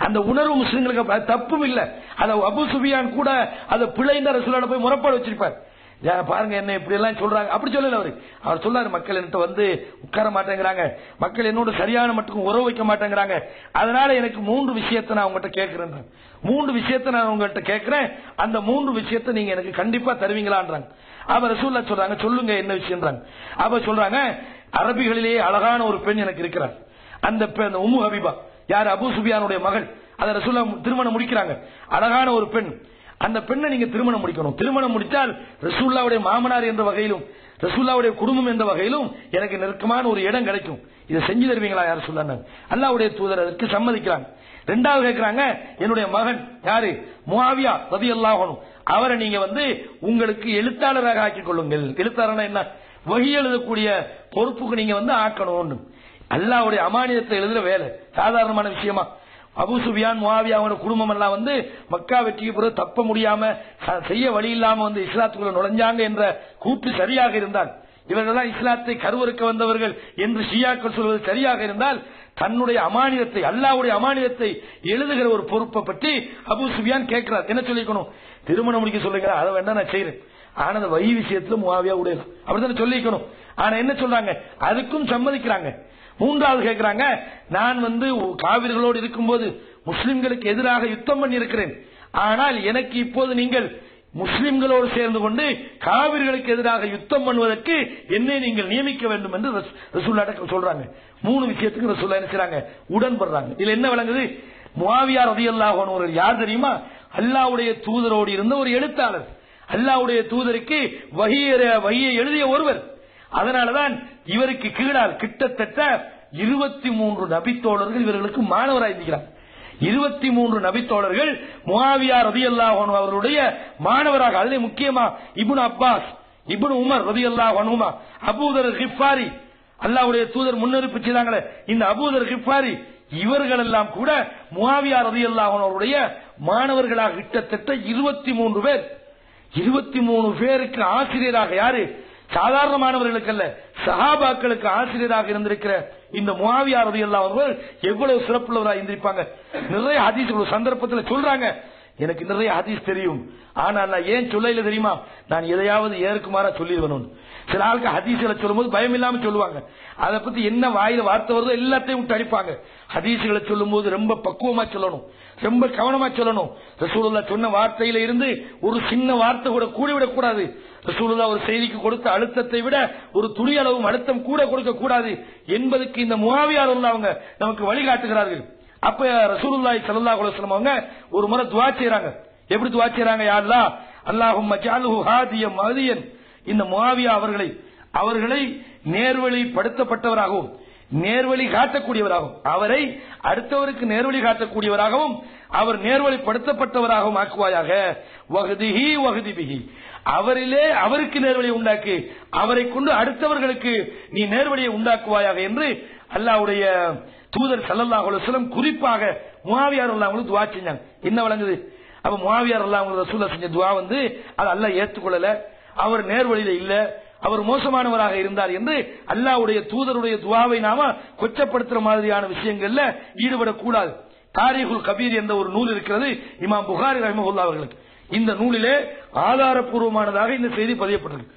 அந்த உணர்வு முஸ்லிம்களுக்கு தப்பும் இல்ல. அத அபூ சுஃபியான் கூட அதை பிழைந்த ரசூலுல்லாஹ் போய் முறைப்பாடு வச்சிருப்பார். பாருங்க என்ன இப்படி எல்லாம் சொல்றாங்க, அப்படி சொல்லல. அவர் சொல்லாரு, மக்கள் என்கிட்ட உட்கார மாட்டேங்கிறாங்க, மக்கள் என்னோட சரியான மட்டும் உறவு வைக்க மாட்டேங்கிறாங்க, அதனால எனக்கு 3 விஷயத்தை நான் உங்ககிட்ட கேட்கிறேன். 3 விஷயத்தை நான் உங்ககிட்ட கேட்கிறேன், அந்த 3 விஷயத்தை நீங்க எனக்கு கண்டிப்பா தருவீங்களான்றாங்க. அப்ப ரசூலுல்லாஹ் சொல்றாங்க, சொல்லுங்க என்ன விஷயம்ன்றாங்க. அப்ப சொல்றாங்க, அரபிகளிலேயே அழகான ஒரு பெண் எனக்கு இருக்கிறார். அந்த பெண் உம்மு ஹபீபா, யார்? அபூ சுஃபியானுடைய மகள். அதை ரசூலுல்லாஹ் திருமணம் முடிக்கிறாங்க. அழகான ஒரு பெண். அந்த பெண்ணை நீங்க திருமணம் முடிக்கணும். திருமணம் முடித்தால் ரசூலுல்லாஹ்வுடைய மாமனார் என்ற வகையிலும் ரசூலுல்லாஹ்வுடைய குடும்பம் என்ற வகையிலும் எனக்கு நெருக்கமான ஒரு இடம் கிடைக்கும். இதை செஞ்சு தருவீங்களா யார் சொன்னாங்க. அல்லாஹ்வுடைய தூதர் அதற்கு சம்மதிக்கிறாங்க. ரெண்டாவது கேட்கிறாங்க, என்னுடைய மகன் யாரு? முஆவியா ரலியல்லாஹு அன்ஹு, அவரை நீங்க உங்களுக்கு எழுத்தாளராக ஆக்கிக் கொள்ளுங்கள். எழுத்தாளர்னா என்ன? வஹி எழுதக்கூடிய பொறுப்புக்கு நீங்க ஆக்கணும். அல்லாஹ்வுடைய அமானிதத்தை எழுதுற வேலை சாதாரணமான விஷயமா? அபூ சுஃபியான் முஆவியா அவங்களோட குடும்பம் எல்லாம் மக்கா வெற்றிக்கு பிறகு தப்ப முடியாம செய்ய வழி இல்லாம இஸ்லாத்துக்குள்ள நுழைஞ்சாங்க என்ற கூற்று சரியாக இருந்தால், இவர்கள் இஸ்லாத்தை கருவறுக்க வந்தவர்கள் என்று ஷியாக்கள் சொல்வது சரியாக இருந்தால், தன்னுடைய அமானிதத்தை அல்லாஹ்வுடைய அமானிதத்தை எழுதுகிற ஒரு பொறுப்பை பற்றி அபூ சுஃபியான் கேட்கிறார். என்ன சொல்லிக்கணும்? திருமணம் முடிக்க சொல்லுங்க, அதை வேண்டாம் நான் செய்யறேன். ஆனா அந்த வஹி விஷயத்துல முஆவியா உடையலாம் அப்படித்தானே சொல்லிக்கணும். ஆனா என்ன சொல்றாங்க, அதுக்கும் சம்மதிக்கிறாங்க. மூன்றாவது கேட்கிறாங்க, நான் காவிர்களோடு இருக்கும்போது முஸ்லிம்களுக்கு எதிராக யுத்தம் பண்ணி இருக்கிறேன், ஆனால் எனக்கு இப்போது நீங்கள் முஸ்லிம்களோடு சேர்ந்து கொண்டு காவிர்களுக்கு எதிராக யுத்தம் பண்ணுவதற்கு என்னை நீங்கள் நியமிக்க வேண்டும் என்று ரசூலுல்லாஹ் சொல்றாங்க. 3 விஷயத்துக்கு ரசூலுல்லாஹ் என்ன செய்றாங்க? உடன்படுறாங்க. இதுல என்ன விளங்குது? முஆவியா ரலியல்லாஹு அன்ஹு யார் தெரியுமா? அல்லாஹ்வுடைய தூதரோடு இருந்த ஒரு எழுத்தாளர், அல்லாஹ்வுடைய தூதருக்கு வஹியை எழுதிய ஒருவர். அதனாலதான் இவருக்கு கீழால் கிட்டத்தட்ட 23 நபித்தோழர்கள் இவர்களுக்கு மாணவராயிருக்கிறார். 23 நபித்தோழர்கள் முஆவியா ரலியல்லாஹு அன்ஹு அவருடைய மாணவராக, அதிலே முக்கியமா இப்னு அப்பாஸ், இப்னு உமர் ரலியல்லாஹு அன்ஹுமா, அபூதர் கிஃபாரி, அல்லாஹ்வுடைய தூதர் முன்னறிவிப்பு செய்தாங்களே இந்த அபூதர் கிஃபாரி, இவர்கள் எல்லாம் கூட முஆவியா ரலியல்லாஹு அன்ஹு அவருடைய மாணவர்களாக கிட்டத்தட்ட 23 பேர். 23 பேருக்கு ஆசிரியராக யாரு? சாதாரணமானவர்களுக்கு அல்ல, சஹாபாக்களுக்கு ஆசிரியராக இருந்திருக்கிற இந்த முஆவியா ரலியல்லாஹு அன்ஹு எவ்வளவு சிறப்புள்ளவராக இருந்திருப்பாங்க. நிறைய ஹதீஸ் ஒரு சந்தர்ப்பத்தில் சொல்றாங்க, எனக்கு நிறைய ஹதீஸ் தெரியும், ஆனா நான் ஏன் சொல்லல தெரியுமா? நான் எதையாவது ஏற்குமாறா சொல்லிடுவேன். சில ஆளுக்கு ஹதீஸ்களை சொல்லும் போது பயம் இல்லாம சொல்லுவாங்க, அதை பத்தி என்ன வாயில வார்த்தை வருதோ எல்லாத்தையும் விட்டு அடிப்பாங்க. ஹதீஸ்களை சொல்லும் போது ரொம்ப பக்குவமா சொல்லணும், ரொம்ப கவனமா சொல்லணும். ரசூலுல்லாஹ் சொன்ன வார்த்தையில இருந்து ஒரு சின்ன வார்த்தை கூட கூடிவிடக் கூடாது. ரசூலுல்லாஹ் ஒரு செய்திக்கு கொடுத்த அழுத்தத்தை விட ஒரு துளி அளவும் அழுத்தம் கூட கொடுக்க கூடாது என்பதற்கு இந்த முஆவியா ரலியல்லாஹு அவங்க நமக்கு வழிகாட்டுகிறார்கள். அப்ப ரசூலுல்லாஹி ஸல்லல்லாஹு அலைஹி வஸல்லம் அவங்க ஒரு முறை துஆ செய்றாங்க. எப்படி துஆ செய்றாங்க? யா அல்லாஹ், அல்லாஹும்ம ஜஅல்ஹு ஹாதியன் மஹதியன், இந்த முஆவியா அவர்களை அவர்களை நேர்வழிப்படுத்தப்பட்டவராகவும் நேர்வழி காட்டக்கூடியவராகவும் அவரை அடுத்தவருக்கு நேர்வழி காட்டக்கூடியவராகவும் அவர் நேர்வழிப்படுத்தப்பட்டவராகவும் ஆக்குவாயாக. வஹ்திஹி வஹ்திபிஹி, அவரிலே அவருக்கு நேர்வழி உண்டாக்கி அவரை கொண்டு அடுத்தவர்களுக்கு நீ நேர்வழியை உண்டாக்குவாயாக என்று அல்லாஹ்வுடைய தூதர் ஸல்லல்லாஹு அலைஹி வஸல்லம் குறிப்பாக முஆவியா ரலியல்லாஹு அன்ஹு துஆ செஞ்சாங்க. என்ன வழங்குது? அப்ப முஆவியா ரலியல்லாஹு அன்ஹு ரசூலுல்லாஹ் செஞ்ச துஆ அது அல்லாஹ் ஏற்றுக்கொள்ளல, அவர் நேர்வழியில இல்ல, அவர் மோசமானவராக இருந்தார் என்று அல்லாஹ்வுடைய தூதருடைய துஆவை நாம கொச்சப்படுத்துற மாதிரியான விஷயங்கள்ல ஈடுபடக்கூடாது. தாரீகுல் கபீர் என்ற ஒரு நூல் இருக்கிறது இமாம் புகாரி ரஹ்மத்துல்லாஹி அவர்களுக்கு. இந்த நூலிலே ஆதாரப்பூர்வமானதாக இந்த செய்தி பதியப்பட்டிருக்கு.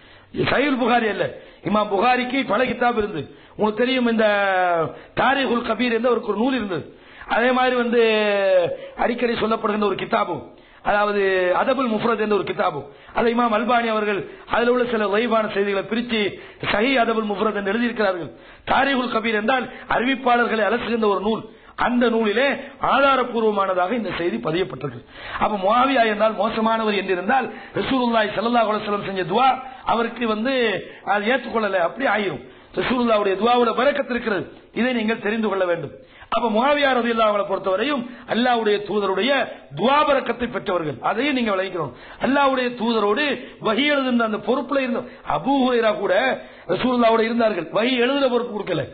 சஹீஹுல் புகாரி அல்ல, இமாம் புகாரிக்கு பல கிதாப் இருந்து உங்களுக்கு தெரியும். இந்த தாரீகுல் கபீர் என்ற ஒரு நூல் இருந்தது. அதே மாதிரி அடிக்கடி சொல்லப்படுகின்ற ஒரு கிதாபும், அதாவது அதபுல் முஃப்ரத் என்ற ஒரு கிதாபு, அதை இமாம் அல்பானி அவர்கள் அதில் உள்ள சில லைவான செய்திகளை பிரித்து சஹீஹ் அதபுல் முஃப்ரத் என்று எழுதியிருக்கிறார்கள். தாரீகுல் கபீர் என்றால் அறிவிப்பாளர்களை அலசுகின்ற ஒரு நூல். அந்த நூலிலே ஆதாரப்பூர்வமானதாக இந்த செய்தி பதியப்பட்டிருக்கு. அப்ப முஆவியா என்றால் மோசமானவர் என்றிருந்தால் ரசூலுல்லாஹி ஸல்லல்லாஹு அலைஹி வஸல்லம் செஞ்ச துஆ அவருக்கு அது ஏற்றுக்கொள்ளல, அப்படி ஆயிரும். ரசூலுல்லாஹ்வுடைய துஆவுல பரக்கத் இருக்கிறது, இதை நீங்கள் தெரிந்து கொள்ள வேண்டும். அப்ப முஆவியா ரலியல்லாஹு அன்ஹு பொறுத்தவரையும் அல்லாஹ்வுடைய தூதருடைய துஆ பரக்கத்தை பெற்றவர்கள், அதையும் நீங்க விளங்கிக்கணும். அல்லாஹ்வுடைய தூதரோடு வஹி எழுதுகிற அந்த பொறுப்புல இருந்த அபூ ஹுரைரா கூட ரசூலுல்லாஹ்வோட இருந்தார்கள், வஹி எழுதுற பொறுப்பு கொடுக்கல.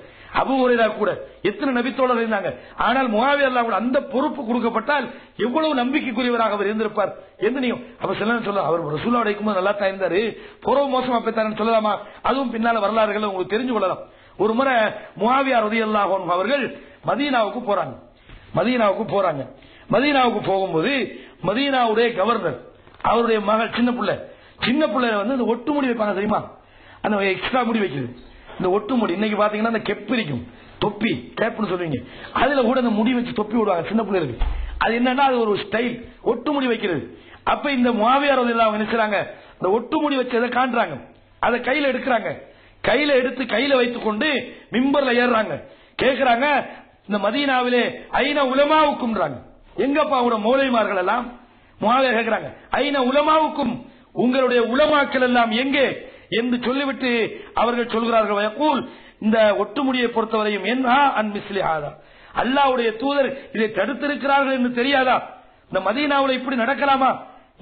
அபூ ஹுரைரா கூட எத்தனை நபித்தோழர்கள் இருந்தாங்க, ஆனால் முஆவியா ரலியல்லாஹு அந்த பொறுப்பு கொடுக்கப்பட்டால் எவ்வளவு நம்பிக்கைக்குரியவராக அவர் இருந்திருப்பார் என்று நீங்க அப்ப சொல்ல அவர் ரசூலுல்லாஹ் இருக்கும்போது நல்லா தான் இருந்தாரு, புறவு மோசமா பெற்றாருன்னு சொல்லலாமா? அதுவும் பின்னால வரலாறுகளை உங்களுக்கு தெரிஞ்சு கொள்ளலாம். ஒரு முறை முஆவியா ரலியல்லாஹு அன்ஹு அவர்கள் மதீனாவுக்கு போறாங்க. மதீனாவுக்கு போகும்போது மதீனாவுடைய கவர்னர் அவருடைய மகள் சின்ன பிள்ளை இந்த ஒட்டு முடி வைப்பாங்க தெரியுமா, அந்த எக்ஸ்ட்ரா முடி வைக்கிறது. இந்த ஒட்டு முடி இன்னைக்கு பாத்தீங்கன்னா அந்த கெப் இருக்கும், தொப்பி கேப்னு சொல்லுவீங்க, அதுல கூட அந்த முடி வச்சு தொப்பி விடுவாங்க சின்ன பிள்ளைகளுக்கு. அது என்னன்னா அது ஒரு ஸ்டைல், ஒட்டு முடி வைக்கிறது. அப்ப இந்த முஆவியா ரலியல்லாஹு அன்ஹு நினைச்சாங்க, இந்த ஒட்டு முடி வச்சதை காண்றாங்க, அதை கையில எடுக்கிறாங்க. கையில எடுத்து கையில வைத்துக் கொண்டு மிம்பர்ல ஏறுறாங்க. கேட்கிறாங்க, இந்த மதீனாவிலே ஐன உலமாவுக்கும், எங்கப்பா உங்களோட மௌலைமார்கள் எல்லாம்? முஆவியா கேட்கிறாங்க, ஐன உலமாவுக்கும், உங்களுடைய உலமாக்கள் எல்லாம் எங்கே என்று சொல்லிவிட்டு அவர்கள் சொல்கிறார்கள், வயக்கூல், இந்த ஒட்டுமுடியை பொறுத்தவரையும் என்ன அன்மிஸ்லி ஹாதா, அல்லாஹ்வுடைய தூதர் இதை தடுத்திருக்கிறார்கள் என்று தெரியாதா? இந்த மதீனாவில் இப்படி நடக்கலாமா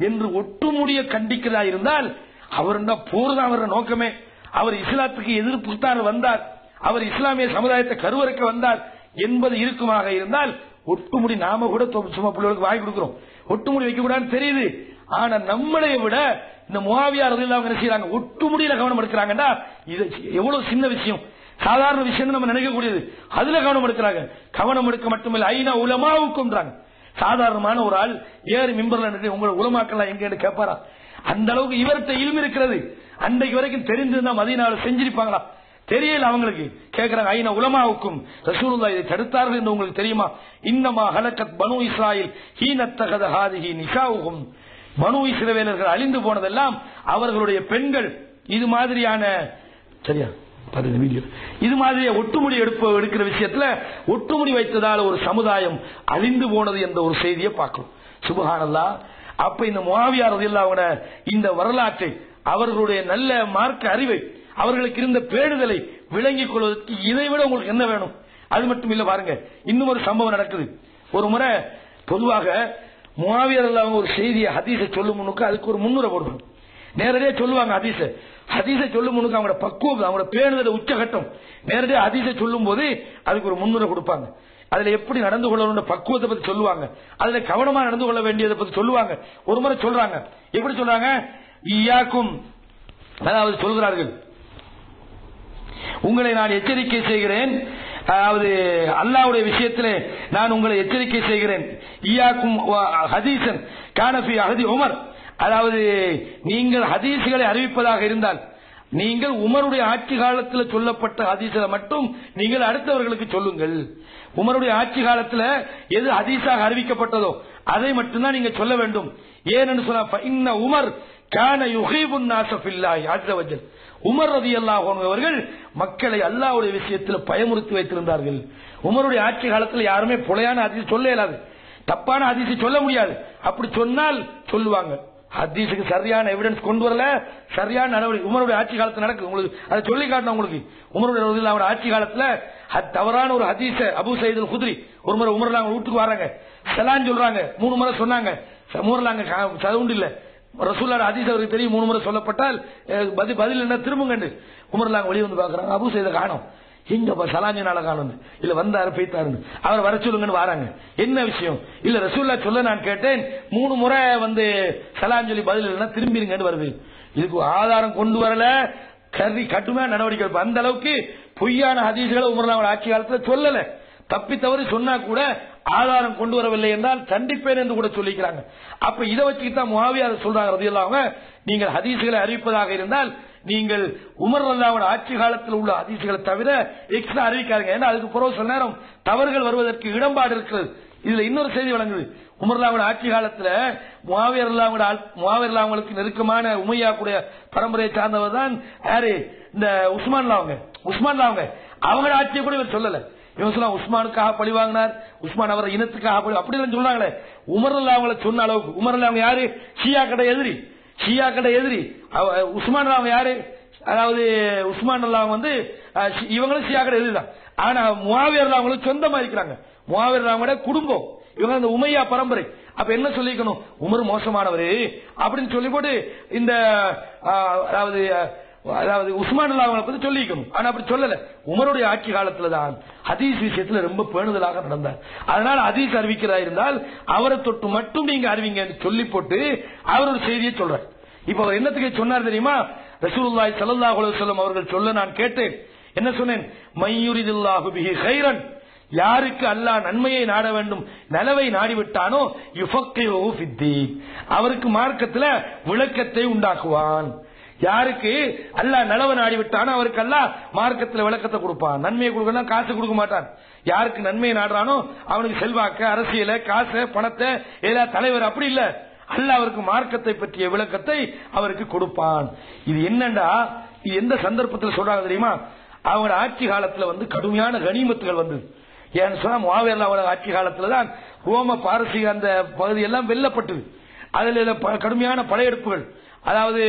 என்று ஒட்டுமுடியை கண்டிக்கிறதா இருந்தால் அவர் போர் தான் அவருடைய நோக்கமே. அவர் இஸ்லாத்துக்கு எதிர்ப்பு தான் வந்தார், அவர் இஸ்லாமிய சமுதாயத்தை கருவறுக்க வந்தார் என்பது இருக்குமாக இருந்தால் ஒட்டுமுடி நாம கூட சும்மா பிள்ளைகளுக்கு வாங்கி கொடுக்கிறோம், ஒட்டுமுடி வைக்க கூடாதுன்னு தெரியுது. ஆனா நம்மளை விட இந்த முஆவியா ரலியல்லாஹு அன்ஹு என்ன செய்றாங்க, ஒட்டுமுடியில கவனம் எடுக்கிறாங்கடா. இது எவ்வளவு சின்ன விஷயம், சாதாரண விஷயம் நம்ம நினைக்கக்கூடியது, அதுல கவனம் எடுக்கிறாங்க. கவனம் எடுக்க மட்டுமில்ல, ஐனா உலமாவுக்கும், சாதாரணமான ஒரு ஆள் ஏறி மிம்பர்ல நின்று உங்களை உலமாக்கலாம் எங்க கேட்பாரா? அந்த அளவுக்கு இவர்கிட்ட இல்மு இருக்கிறது. அன்றைக்கு வரைக்கும் தெரிஞ்சிருந்தா மதீனாவில் செஞ்சிருப்பாங்களா? தெரியல அவங்களுக்கு. கேட்கிறாங்க, ஐன உலமாவுக்கும் ரசூலுல்லாஹ் இதை தடுத்தார்கள் என்று உங்களுக்கு தெரியுமா? இன்னமா ஹலகத் பனு இஸ்ராயில் ஹீனத்தகத ஹாதிஹி நிசாவுகும், பனு இஸ்ரவேலர்கள் அழிந்து போனதெல்லாம் அவர்களுடைய பெண்கள் இது மாதிரியான சரியா வீடியோ இது மாதிரி ஒட்டுமுடி எடுக்கிற விஷயத்துல ஒட்டுமுடி வைத்ததால் ஒரு சமுதாயம் அழிந்து போனது என்ற ஒரு செய்தியை பார்க்கிறோம். சுப்ஹானல்லாஹ். அப்ப இந்த முஆவியா ரலியல்லாஹு அன்ஹு இந்த வரலாற்றை, அவர்களுடைய நல்ல மார்க்க அறிவை, அவர்களுக்கு இருந்த பேணுதலை விளங்கிக் கொள்வதற்கு இதை விட உங்களுக்கு என்ன வேணும்? அது மட்டும் இல்ல, பாருங்க, இன்னும் ஒரு சம்பவம் நடக்குது. ஒரு முறை பொதுவாக முஆவியா ரலியல்லாஹு அன்ஹு ஒரு செய்தியை ஹதீஸை சொல்லும் முன்னுக்கு அதுக்கு ஒரு முன்னுரை போடுவாங்க. நேரடியாக சொல்லுவாங்க ஹதீஸை சொல்லும் முன்னுக்கு அவங்களோட பக்குவம், அவங்களோட பேணுதல் உச்சகட்டம். நேரடியாக ஹதீஸை சொல்லும் போது அதுக்கு ஒரு முன்னுரை கொடுப்பாங்க. அதுல எப்படி நடந்து கொள்ளணும் பக்குவத்தை பத்தி சொல்லுவாங்க, அதுல கவனமா நடந்து கொள்ள வேண்டியதை பத்தி சொல்லுவாங்க. ஒரு முறை சொல்றாங்க, எப்படி சொல்றாங்க, ஈயாக்கும், அதாவது சொல்கிறார்கள், உங்களை நான் எச்சரிக்கை செய்கிறேன், அதாவது அல்லாஹ்வுடைய விஷயத்திலே நான் உங்களை எச்சரிக்கை செய்கிறேன். ஈயாக்கும் ஹதீஸன் கானஃபி அஹதி உமர், அதாவது நீங்கள் ஹதீஸ்களை அறிவிப்பதாக இருந்தால் நீங்கள் உமருடைய ஆட்சி காலத்தில் சொல்லப்பட்ட ஹதீஸை மட்டும் நீங்கள் அடுத்தவர்களுக்கு சொல்லுங்கள். உமருடைய ஆட்சி காலத்தில் எது ஹதீஸாக அறிவிக்கப்பட்டதோ அதை மட்டும்தான் நீங்க சொல்ல வேண்டும். ஏன்னு சொன்னா உமர் கான யுஹிபுன் நாஸ ஃபில்லாஹி அஸ்ஸ வஜல், உமர் ரலியல்லாஹு அன்ஹு அவர்கள் மக்களை அல்லாஹ்வுடைய விஷயத்தில் பயமுறுத்தி வைத்திருந்தார்கள். உமருடைய ஆட்சி காலத்தில் யாருமே புலையான ஹதீஸ் சொல்ல இயலாது, தப்பான ஹதீஸ் சொல்ல முடியாது. அப்படி சொன்னால் சொல்லுவாங்க, ஹதீஸுக்கு சரியான எவிடன்ஸ் கொண்டு வரல, சரியான நடவடிக்கை உமருடைய ஆட்சி காலத்தில் நடக்குது. உங்களுக்கு அதை சொல்லி காட்டணும். உங்களுக்கு உமருடைய ஆட்சி காலத்துல தவறான ஒரு ஹதீஸ அபூ சயீத் அல் குத்ரி ஒரு முறை உமர்ல அவங்க வீட்டுக்கு வராங்க, சலான் சொல்றாங்க, 3 முறை சொன்னாங்க. உமர்ல சவுண்ட் இல்ல, ரசூலுல்லாஹ் ஹதீஸ் அவருக்கு தெரியும், 3 முறை சொல்லப்பட்டால் பதில் என்ன திரும்புங்க. உமர்ல வெளியே வந்து பாக்குறாங்க, அபூ சயீத காணோம், எங்க சலாஞ்சனால காணும், இல்ல வந்தாரு போய்த்தாரு, அவர் வர சொல்லுங்கன்னு வராங்க. என்ன விஷயம்? இல்ல ரசூலுல்லாஹ் சொல்ல நான் கேட்டேன், 3 முறை வந்து சலான் சொல்லி பதில் இல்லைன்னா திரும்பிருங்கன்னு வருது. இதுக்கு ஆதாரம் கொண்டு வரல, கடுமையான நடவடிக்கை. அந்த அளவுக்கு பொய்யான ஹதீஸ்களை உமர்லாம் ஆட்சி காலத்துல சொல்லல. தப்பி தவறு சொன்னா கூட ஆதாரம் கொண்டு வரவில்லை என்றால் கண்டிப்பேன் என்று கூட சொல்லிக்கிறாங்க. அப்ப இதை வச்சுக்கிட்டான் முஆவியா சொல்றாங்க ரலியல்லாஹு அன்ஹு, நீங்கள் ஹதீஸ்களை அறிவிப்பதாக இருந்தால் நீங்கள் உமர் ரலியல்லாஹு ஆட்சி காலத்தில் உள்ள ஹதீஸ்களை தவிர எக்ஸ்ட்ரா அறிவிக்காதீங்க. ஏன்னா அதுக்கு பிறகு சில நேரம் தவறுகள் வருவதற்கு இடம்பாடு இருக்கிறது. இதுல இன்னொரு செய்தி வழங்குது. உமர் ரலியல்லாஹு ஆட்சி காலத்துல முஆவியா ரலியல்லாஹு நெருக்கமான உமையா கூடிய பரம்பரையை சார்ந்தவர் தான் யாரு, இந்த உஸ்மான் அவங்க ஆட்சியை கூட இவர் சொல்லல. இவங்க சொல்ல உஸ்மானுக்காக பழி வாங்கினார், உஸ்மான் அவரை இனத்துக்காக பழி, அப்படி சொல்றாங்களே. உமர் அவங்கள சொன்ன அளவுக்கு உமர் அவங்க யாரு, ஷியா கடை எதிரி. உஸ்மான் அவங்க யாரு, அதாவது உஸ்மான் அவங்க வந்து இவங்களும் ஷியா கடை எதிரி தான். ஆனா முஆவியா அவங்களுக்கு சொந்தமா இருக்கிறாங்க, முஆவியா அவங்களோட குடும்பம், இவங்க அந்த உமையா பரம்பரை. அப்ப என்ன சொல்லிக்கணும், உமர் மோசமானவரு அப்படின்னு சொல்லி போட்டு இந்த அதாவது உஸ்மான் அவங்களை பத்தி சொல்லிக்கணும். ஆனா அப்படி சொல்லல. உமருடைய ஆட்சி காலத்துல தான் ஹதீஸ் விஷயத்துல ரொம்ப பேணுதலாக நடந்தார். அதனால ஹதீஸ் அறிவிக்கிறதா இருந்தால் அவரை தொட்டு மட்டும் நீங்க அறிவிங்க சொல்லி போட்டு அவர் ஒரு செய்தியை சொல்றார். இப்ப அவர் என்னத்துக்கு சொன்னார் தெரியுமா, ரசூலுல்லாஹி ஸல்லல்லாஹு அலைஹி வஸல்லம் அவர்கள் சொல்ல நான் கேட்டேன். என்ன சொன்னேன், மையுரிதுல்லாஹு பிஹி கைரன், யாருக்கு அல்லாஹ் நன்மையை நாட வேண்டும், நலவை நாடிவிட்டானோ யுஃபக்கிஹு ஃபித்தீன், அவருக்கு மார்க்கத்துல விளக்கத்தை உண்டாக்குவான். யாருக்கு அல்லாஹ் நலவை நாடிவிட்டானோ அவருக்கு அல்லாஹ் மார்க்கத்தில் விளக்கத்தை கொடுப்பான். நன்மையை கொடுக்கணும், காசு கொடுக்க மாட்டான். யாருக்கு நன்மையை நாடுறானோ அவனுக்கு செல்வாக்கு, அரசியல, காசு, பணத்தை, ஏதா தலைவர் அப்படி இல்ல, அல்லாஹ் அவருக்கு மார்க்கத்தை பற்றிய விளக்கத்தை அவருக்கு கொடுப்பான். இது என்னண்டா, இது எந்த சந்தர்ப்பத்தில் சொல்றாங்க தெரியுமா, அவங்க ஆட்சி காலத்துல வந்து கடுமையான கனிமத்துகள் வந்தது. ஏன்னு சொன்னா முஆவியா அவரோட ஆட்சி காலத்துல தான் ரோம பாரசீக அந்த பகுதி எல்லாம் வெல்லப்பட்டது. அதுல கடுமையான படையெடுப்புகள், அதாவது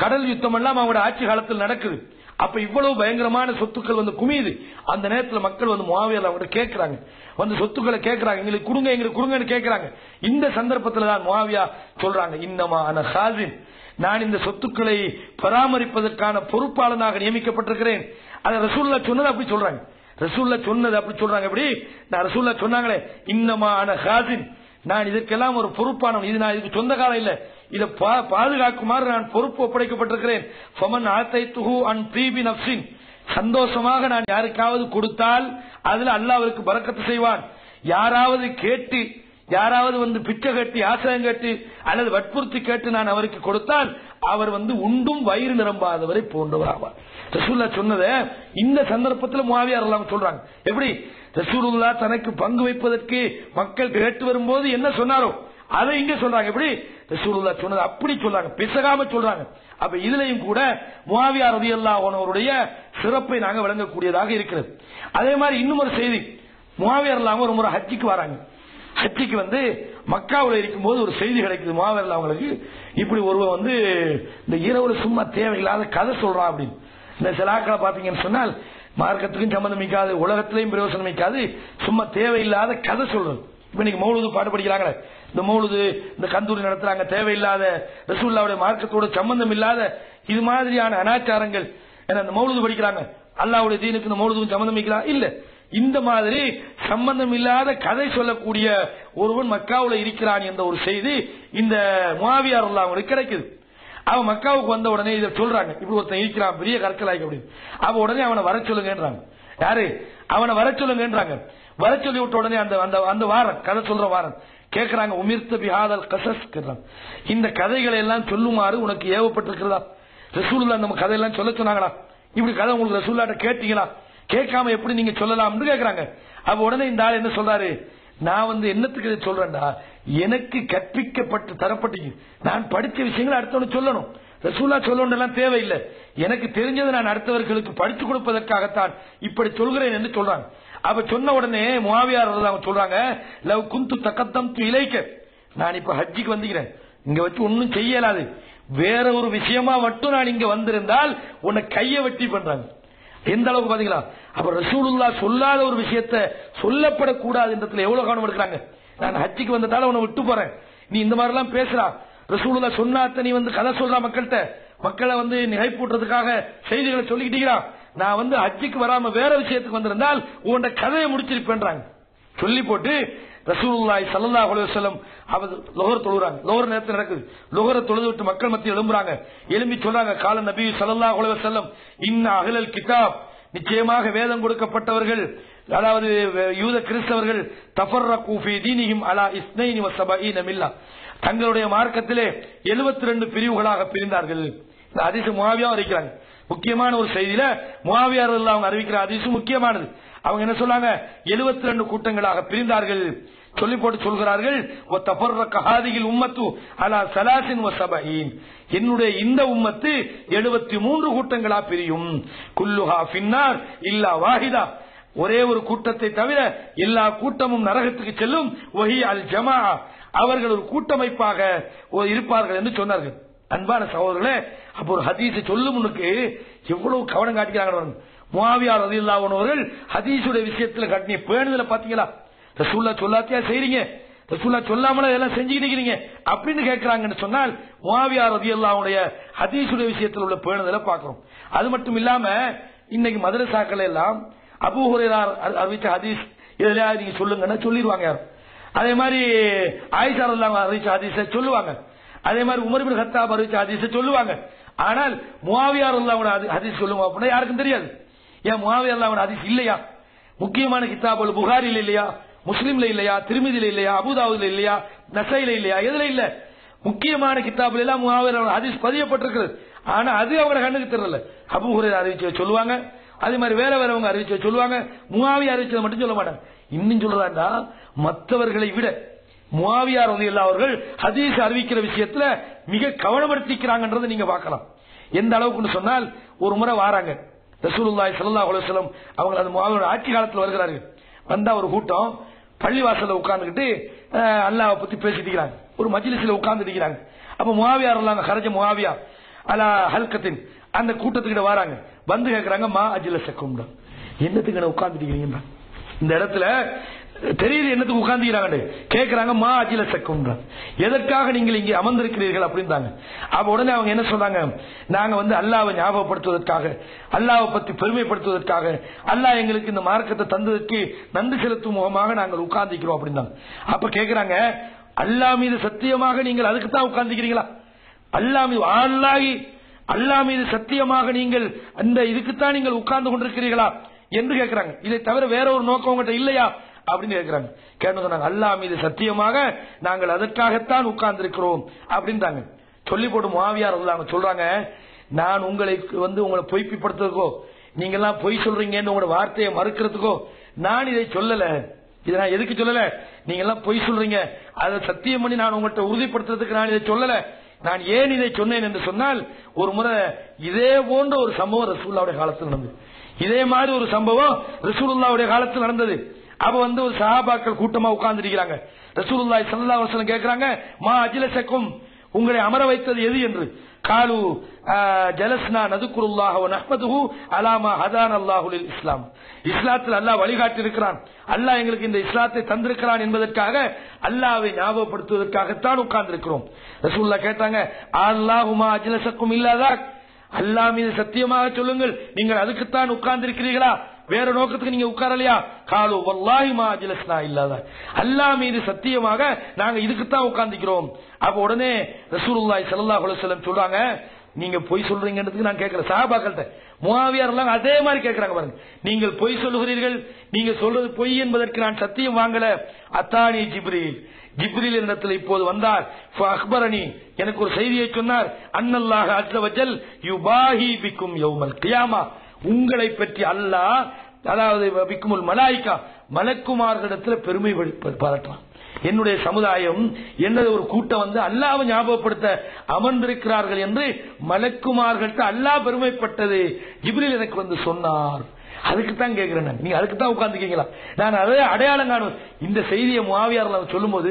கடல் யுத்தம் எல்லாம் அவங்களோட ஆட்சி காலத்தில் நடக்குது. அப்ப இவ்வளவு பயங்கரமான சொத்துக்கள் வந்து குமியுது. அந்த நேரத்தில் மக்கள் வந்து முஆவியா அவங்க கேட்கிறாங்க, வந்து சொத்துக்களை கேட்கிறாங்க, எங்களுக்கு கொடுங்கன்னு கேட்கிறாங்க. இந்த சந்தர்ப்பத்தில் தான் முஆவியா சொல்றாங்க, இன்னமா அன ஹாஸின், நான் இந்த சொத்துக்களை பராமரிப்பதற்கான பொறுப்பாளனாக நியமிக்கப்பட்டிருக்கிறேன். அதை ரசூலுல்லாஹ் சொன்னது அப்படி சொல்றாங்க. எப்படி நான் ரசூலுல்லாஹ் சொன்னாங்களே, இன்னமா அன ஹாஸின், நான் இதற்கெல்லாம் ஒரு பொறுப்பானவன், இது நான் இதுக்கு சொந்த காலம் இல்ல, இதை பாதுகாக்குமாறு நான் பொறுப்பு ஒப்படைக்கப்பட்டிருக்கிறேன். ஃபமன் ஆதைத்துஹு அன் தீபி நஃப்ஸின், சந்தோஷமாக நான் யாருக்காவது கொடுத்தால் அதுல அல்லாஹ் அவருக்கு பரக்கத்து செய்வான். யாராவது கேட்டு, யாராவது வந்து பிச்சை கட்டி, ஆசிரியம் கேட்டு அல்லது வற்புறுத்தி கேட்டு நான் அவருக்கு கொடுத்தால் அவர் வந்து உண்டும் வயிறு நிரம்பாதவரை போன்றவர் ஆவார். ரசூலுல்லாஹ் சொன்னதை இந்த சந்தர்ப்பத்தில் முஆவியா ரலியல்லாஹு சொல்றாங்க. எப்படி ரசூலுல்லாஹ் தனக்கு பங்கு வைப்பதற்கு மக்கள் கேட்டு வரும்போது என்ன சொன்னாரோ அதை இங்க சொல்றாங்க. எப்படி ரசூலுல்லாஹ் சொன்னது அப்படி சொல்றாங்க, பிசகாம சொல்றாங்க. அப்ப இதுலயும் கூட முஆவியா ரலியல்லாஹு அன்ஹு அவருடைய சிறப்பை நாங்க வழங்கக்கூடியதாக இருக்கிறது. அதே மாதிரி இன்னும் ஒரு செய்தி, முஆவியா ரலியல்லாஹு அன்ஹு ஒரு முறை ஹஜ்ஜுக்கு வராங்க. ஹஜ்ஜுக்கு வந்து மக்காவில் இருக்கும்போது ஒரு செய்தி கிடைக்குது முஆவியா அவங்களுக்கு, இப்படி ஒருவன் வந்து இந்த இரவுல சும்மா தேவையில்லாத கதை சொல்றான் அப்படின்னு. இந்த சிலாக்களை பாத்தீங்கன்னு சொன்னால் மார்க்கத்துக்கும் சம்பந்தம் மிக்காது, உலகத்திலையும் பிரயோசனம் மிக்காது, சும்மா தேவையில்லாத கதை சொல்றது. இப்ப இன்னைக்கு மௌலுது பாட்டு படிக்கிறாங்களே, இந்த மௌலுது, இந்த கந்தூரி நடத்துறாங்க, தேவையில்லாத ரசூலுல்லாஹ்வுடைய மார்க்கத்தோட சம்பந்தம் இல்லாத இது மாதிரியான அனாச்சாரங்கள். ஏன்னா இந்த மௌலுது படிக்கிறாங்க, அல்லாஹ்வுடைய தீனுக்கு இந்த மௌலுதுக்கும் சம்பந்தம் மிக்கலாம் இல்ல, இந்த மாதிரி சம்பந்தம் இல்லாத கதை சொல்லக்கூடிய ஒருவன் மக்காவுல இருக்கிறான் என்ற ஒரு செய்தி இந்த முஆவியா ரலியல்லாஹு அன்ஹு கிடைக்குது. அவன் மக்காவுக்கு வந்த உடனே இதை சொல்றாங்க, இப்படி ஒருத்தன் இருக்கிறான் பெரிய கற்கலாய்க்கு அப்படின்னு. அவ உடனே அவனை வர சொல்லுங்கன்றாங்க. யாரு? அவனை வர சொல்லுங்கன்றாங்க. வர சொல்லி விட்ட உடனே அந்த வாரன், கதை சொல்ற வாரன் கேட்கிறாங்க, உமிர்த்த பிஹாதல் கஸஸ் கேட்றாங்க, இந்த கதைகளை எல்லாம் சொல்லுமாறு உனக்கு ஏவப்பட்டிருக்கிறதா? ரசூலுல்லாஹ் நம்ம கதையெல்லாம் சொல்ல சொன்னாங்களா? இப்படி கதை உங்களுக்கு ரசூலுல்லாஹ்ட்ட கேட்டீங்களா? கேட்காம எப்படி நீங்க சொல்லலாம்னு கேட்கிறாங்க. அப்ப உடனே இந்த ஆள் என்ன சொல்றாரு, நான் வந்து என்னத்துக்கு இதை சொல்றேன்டா, எனக்கு கற்பிக்கப்பட்டு தரப்பட்டீங்க, நான் படிச்ச விஷயங்களை அடுத்தவனுக்கு சொல்லணும், ரசூலுல்லாஹ் சொல்லணும் எல்லாம் தேவையில்லை, எனக்கு தெரிஞ்சதை நான் அடுத்தவர்களுக்கு படித்து கொடுப்பதற்காகத்தான் இப்படி சொல்கிறேன் என்று சொல்றாங்க. அப்ப சொன்ன உடனே முஆவியா ரலியல்லாஹு அன்ஹு சொல்றாங்க, லவ் குந்து தகத்தம்து இலைக்க, நான் இப்ப ஹஜ்ஜுக்கு வந்துக்கிறேன், இங்க வச்சு ஒன்னும் செய்யலாது, வேற ஒரு விஷயமா மட்டும் நான் இங்க வந்திருந்தால் உன்னை கையை வெட்டி பண்றாங்க. எந்த அளவுக்கு பாத்தீங்களா? அப்ப ரசூலுல்லாஹ் சொல்லாத ஒரு விஷயத்தை சொல்லப்படக்கூடாது என்றதுல எவ்வளவு கவனம் எடுக்கிறாங்க. நான் ஹஜ்ஜிக்கு வந்ததால உன்னை விட்டு போறேன், நீ இந்த மாதிரி எல்லாம் பேசுறா, ரசூலுல்லாஹ் சொன்னாத்த நீ வந்து கதை சொல்றா, மக்களை வந்து நினைப்பூட்டுறதுக்காக செய்திகளை சொல்லிக்கிட்டீங்களா, நான் வந்து ஹஜ்ஜிக்கு வராம வேற விஷயத்துக்கு வந்திருந்தால் உன்ட கதையை முடிச்சிருப்பேன்றாங்க. சொல்லி போட்டு ரசூலுல்லாஹி ஸல்லல்லாஹு அலைஹி வஸல்லம் அவர் லுஹர் தொழுறாங்க. லுஹர் நேரத்துல நடக்குது. லுஹரை தொழுது விட்டு மக்கள் மத்தியில் எழும்புறாங்க. எழும்பி சொல்றாங்க, கால நபி ஸல்லல்லாஹு அலைஹி வஸல்லம் இன்ன அஹ்லல் கிதாப், நிச்சயமாக வேதம் கொடுக்கப்பட்டவர்கள், அதாவது யூத கிறிஸ்தவர்கள், தஃபர்ரகு ஃபீ தீனிஹிம் அலா 72 மில்லா, தங்களுடைய மார்க்கத்திலே 72 பிரிவுகளாக பிரிந்தார்கள். இந்த ஹதீஸ் முஆவியா அறிவிக்கிறாங்க. முக்கியமான ஒரு செய்தியில முஆவியா ரலியல்லாஹு அன்ஹு அறிவிக்கிற ஹதீஸ் முக்கியமானது. அவங்க என்ன சொன்னாங்க? 72 கூட்டங்களாக பிரிந்தார்கள். சொல்லி போட்டு சொல்கிறார்கள், உம்மத்து அலா 73, என்னுடைய இந்த உம்மத்து 73 கூட்டங்களா பிரியும். குல்லுஹா ஃபின்னார் இல்லா வாஹிதா, ஒரே ஒரு கூட்டத்தை தவிர எல்லா கூட்டமும் நரகத்துக்கு செல்லும். வஹி அல் ஜமா, அவர்கள் ஒரு கூட்டமைப்பாக இருப்பார்கள் என்று சொன்னார்கள். அன்பான சகோதரர்களே, அப்ப ஒரு ஹதீஸை சொல்லும் முன்னுக்கு எவ்வளவு கவனம் காட்டுகிறாங்க. முஆவியா ரலியல்லாஹு அன்ஹு அவர்கள் ஹதீஸுடைய விஷயத்துல காட்டிய பேணுதல பாத்தீங்களா? ரசூலுல்லாஹ் சொல்லாத்தியா செய்றீங்க, ரசூலுல்லாஹ் சொல்லாமல எல்லாம் செஞ்சுக்கிட்டு இருக்கீங்க அப்படின்னு கேட்கிறாங்கன்னு சொன்னால் முஆவியா ரலியல்லாஹு அன்ஹுடைய ஹதீஸுடைய விஷயத்தில் உள்ள பேணுதல பாக்குறோம். அது மட்டும் இல்லாம இன்னைக்கு மதரசாக்கள் எல்லாம் அபூ ஹுரைரா அறிவிச்ச ஹதீஸ் இதெல்லாம் நீங்க சொல்லுங்கன்னா சொல்லிடுவாங்க யாரும். அதே மாதிரி ஆயிஷா ரலியல்லாஹு அன்ஹா அறிவிச்ச ஹதீஸை சொல்லுவாங்க. அதே மாதிரி உமர் இப்னு கத்தாப் அறிவிச்ச ஹதீஸை சொல்லுவாங்க. ஆனால் முஆவியா ரலியல்லாஹு அன்ஹு ஹதீஸ் சொல்லுவாங்க அப்படின்னா யாருக்கும் தெரியாது. ஏன் முஆவியா ரலியல்லாஹு அன்ஹு ஹதீஸ் இல்லையா? முக்கியமான கிதாபுல் புகாரில இல்லையா, முஸ்லிம்ல இல்லையா, திர்மிதில இல்லையா, அபூதாவுதுல இல்லையா, நஸைல இல்லையா, எதுல இல்ல? முக்கியமான கிதாபுல எல்லாம் முஆவியா ஹதீஸ் பதியப்பட்டிருக்கிறது. ஆனா அது அவங்க கண்ணுக்கு தெரியல. அபூ ஹுரைரா அறிவிச்ச சொல்லுவாங்க, அதே மாதிரி வேற வேறவங்க அறிவிச்ச சொல்லுவாங்க, முஆவியா அறிவிச்சதை மட்டும் சொல்ல மாட்டாங்க. இன்னும் சொல்றாண்டா மற்றவர்களை விட முஆவியா ரலியல்லாஹு அவர்கள் ஹதீஸ் அறிவிக்கிற விஷயத்துல மிக கவனம் எடுத்திருக்கிறாங்கன்றதை நீங்க பார்க்கலாம். எந்த அளவுக்கு சொன்னால், ஒரு முறை வாராங்க ரசூலுல்லாஹி ஸல்லல்லாஹு அலைஹி வஸல்லம் அவங்க அந்த முஆவியாவுடைய ஆட்சி காலத்தில் வருகிறார்கள். வந்தா ஒரு கூட்டம் பள்ளிவாசல்ல உட்கார்ந்துகிட்டு அல்லாஹ்வை பத்தி பேசிட்டு இருக்காங்க. ஒரு மஜ்லிஸ்ல உட்கார்ந்து இருக்கிறாங்க. அப்ப முஆவியா ரலியல்லாஹு ஹரஜ முஆவியா அலா ஹல்கத்தின், அந்த கூட்டத்துக்கிட்ட வராங்க. வந்து கேட்கறாங்க, மா அஜ்லஸக்கும், என்னத்துக்கு உட்கார்ந்துட்டு இருக்கீங்க? இந்த இடத்துல தெரியுது என்னத்துக்கு உட்கார்ந்துக்கிறாங்க. கேட்கிறாங்க, மா அஜ்லஸக்கும், எதற்காக நீங்கள் இங்கே அமர்ந்திருக்கிறீர்கள் அப்படின்றாங்க. அப்ப உடனே அவங்க என்ன சொல்றாங்க, நாங்க வந்து அல்லாஹ்வை ஞாபகப்படுத்துவதற்காக, அல்லாஹ்வை பத்தி பெருமைப்படுத்துவதற்காக, அல்லாஹ் எங்களுக்கு இந்த மார்க்கத்தை தந்ததற்கு நன்றி செலுத்தும் முகமாக நாங்கள் உட்கார்ந்திக்கிறோம் அப்படின்னாங்க. அப்ப கேட்கிறாங்க, அல்லாஹ் மீது சத்தியமாக நீங்கள் அதுக்கு தான் உட்கார்ந்துக்கிறீங்களா? அல்லாஹ் மீது சத்தியமாக நீங்கள் அந்த இதுக்குத்தான் நீங்கள் உட்கார்ந்து கொண்டிருக்கிறீர்களா என்று கேட்கிறாங்க. இதை தவிர வேற ஒரு நோக்கம் உங்கள்கிட்ட இல்லையா அப்படின்னு கேட்கிறாங்க. கேட்டு சொன்னாங்க, அல்லாஹ் மீது சத்தியமாக நாங்கள் அதற்காகத்தான் உட்கார்ந்து இருக்கிறோம் அப்படின்றாங்க. சொல்லி போட்டு முஆவியா ரலியல்லாஹு சொல்றாங்க, நான் உங்களை பொய்ப்பிப்படுத்துறதுக்கோ, நீங்க எல்லாம் பொய் சொல்றீங்கன்னு உங்களோட வார்த்தையை மறுக்கிறதுக்கோ நான் இதை சொல்லல. இதை நான் எதுக்கு சொல்லல? நீங்க எல்லாம் பொய் சொல்றீங்க, அதை சத்தியம் பண்ணி நான் உங்கள்கிட்ட உறுதிப்படுத்துறதுக்கு நான் இதை சொல்லல. நான் ஏன் இதை சொன்னேன் என்று சொன்னால், ஒரு முறை இதே போன்ற ஒரு சம்பவம் ரசூலுல்லாஹ்வுடைய காலத்தில் நடந்தது. இதே மாதிரி ஒரு சம்பவம் ரசூலுல்லாஹ்வுடைய காலத்தில் நடந்தது. அப்ப வந்து ஒரு சஹாபாக்கள் கூட்டமா உட்கார்ந்து இருக்கிறாங்க. ரசூலுல்லாஹி ஸல்லல்லாஹு அலைஹி வஸல்லம் கேக்குறாங்க, மா அஜ்லஸக்கும், உங்களை அமர வைத்தது எது என்று. காலு ஜலஸ்னா நதுக்குருல்லாஹ வ நஹ்மதுஹு அலா மா ஹதானல்லாஹு லில் இஸ்லாம், இஸ்லாத்தில் அல்லாஹ் வழிகாட்டி இருக்கிறான், அல்லாஹ் எங்களுக்கு இந்த இஸ்லாத்தை தந்திருக்கிறான் என்பதற்காக அல்லாஹ்வை ஞாபகப்படுத்துவதற்காகத்தான் உட்கார்ந்து இருக்கிறோம். ரசூலுல்லாஹ் கேட்டாங்க, அல்லாஹுமா அஜ்லஸக்கும் இல்லாதாக், அல்லாஹ் மீது சத்தியமாக சொல்லுங்கள், நீங்கள் அதுக்குத்தான் உட்கார்ந்து இருக்கிறீர்களா, வேற நோக்கத்துக்கு நீங்க உட்காரலையா? காலு வல்லாஹி மா அஜ்லஸ்னா இல்லாத, அல்லாஹ் மீது சத்தியமாக நாங்க இதுக்குத்தான் உட்கார்ந்துக்கிறோம். அப்ப உடனே ரசூலுல்லாஹி ஸல்லல்லாஹு அலைஹி வஸல்லம் சொல்றாங்க, நீங்க பொய் சொல்றீங்கன்றதுக்கு நான் கேட்கல. சஹாபாக்கள்கிட்ட முஆவியா ரலியல்லாஹு அதே மாதிரி கேட்கறாங்க பாருங்க, நீங்கள் பொய் சொல்லுகிறீர்கள், நீங்க சொல்றது பொய் என்பதற்கு நான் சத்தியம் வாங்கல. அத்தானி ஜிப்ரீல், ஜிப்ரீல் இடத்துல இப்போது வந்தார். அக்பரணி, எனக்கு ஒரு செய்தியை சொன்னார். அன்னல்லாஹ அஸ்ஸ வஜல் யுபாஹி பிக்கும் யௌமல் கியாமா, உங்களை பற்றி அல்லாஹ், அதாவது பிக்குமுல் மலாயிகா, மலக்குமார்களிடத்துல பெருமை பாராட்டுறான். என்னுடைய சமுதாயம், என்னது ஒரு கூட்டம் வந்து அல்லாஹ்வை ஞாபகப்படுத்த அமர்ந்திருக்கிறார்கள் என்று மலக்குமார்கள்ட்ட அல்லாஹ் பெருமைப்பட்டது ஜிப்ரீல் எனக்கு வந்து சொன்னார். அதுக்குத்தான் கேட்கிறேன். நீங்க அதுக்குத்தான் உட்கார்ந்துக்கீங்களா? நான் அதே அடையாளம் காணும். இந்த செய்தியை முஆவியார் சொல்லும் போது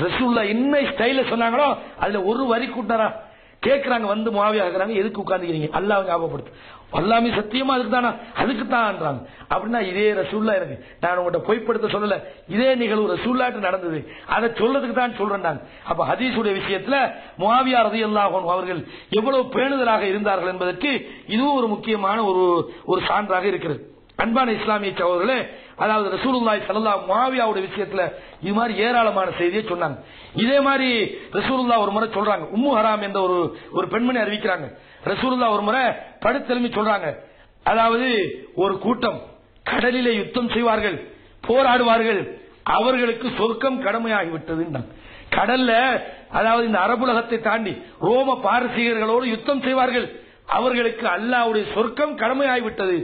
ரசூலுல்லாஹ் என்ன ஸ்டைல சொன்னாங்களோ அதுல ஒரு வரி கூட்டாரா கேட்கிறாங்க. வந்து முஆவியா கேட்கிறாங்க, எதுக்கு உட்கார்ந்துக்கிறீங்க? அல்லாஹ் ஞாபகப்படுத்து. அல்லாமே சத்தியமா அதுக்குதானா? அதுக்குத்தான். அப்படின்னா இதே ரசூலுல்லாஹ் எனக்கு நான் உங்கள்கிட்ட பொய்ப்படுத்த சொல்லல, இதே நிகழ்வு ரசூலுல்லாஹ்ட்ட நடந்தது, அதை சொல்றதுக்கு தான் சொல்றேன் நான். அப்ப ஹதீஸுடைய விஷயத்துல முஆவியா ரலியல்லாஹு அன்ஹு அவர்கள் எவ்வளவு பேணுதலாக இருந்தார்கள் என்பதற்கு இதுவும் ஒரு முக்கியமான ஒரு சான்றாக இருக்கிறது. அன்பான இஸ்லாமிய சகோதரர்களே, அதாவது ரசூலுல்லாஹி ஸல்லல்லாஹு முஆவியாவுடைய விஷயத்துல இது மாதிரி ஏராளமான செய்தியை சொன்னாங்க. இதே மாதிரி ரசூலுல்லாஹ் ஒரு முறை சொல்றாங்க, உம்மு ஹராம் என்ற ஒரு பெண்மணி அறிவிக்கிறாங்க. ரசூலுல்லாஹ் ஒரு முறை படுத்தெலும்பி சொல்றாங்க, அதாவது ஒரு கூட்டம் கடலிலே யுத்தம் செய்வார்கள், போராடுவார்கள், அவர்களுக்கு சொர்க்கம் கடமையாகிவிட்டது. கடல்ல, அதாவது இந்த அரபுலகத்தை தாண்டி ரோம பாரசீகர்களோடு யுத்தம் செய்வார்கள், அவர்களுக்கு அல்லாஹ்வுடைய சொர்க்கம் கடமையாகிவிட்டது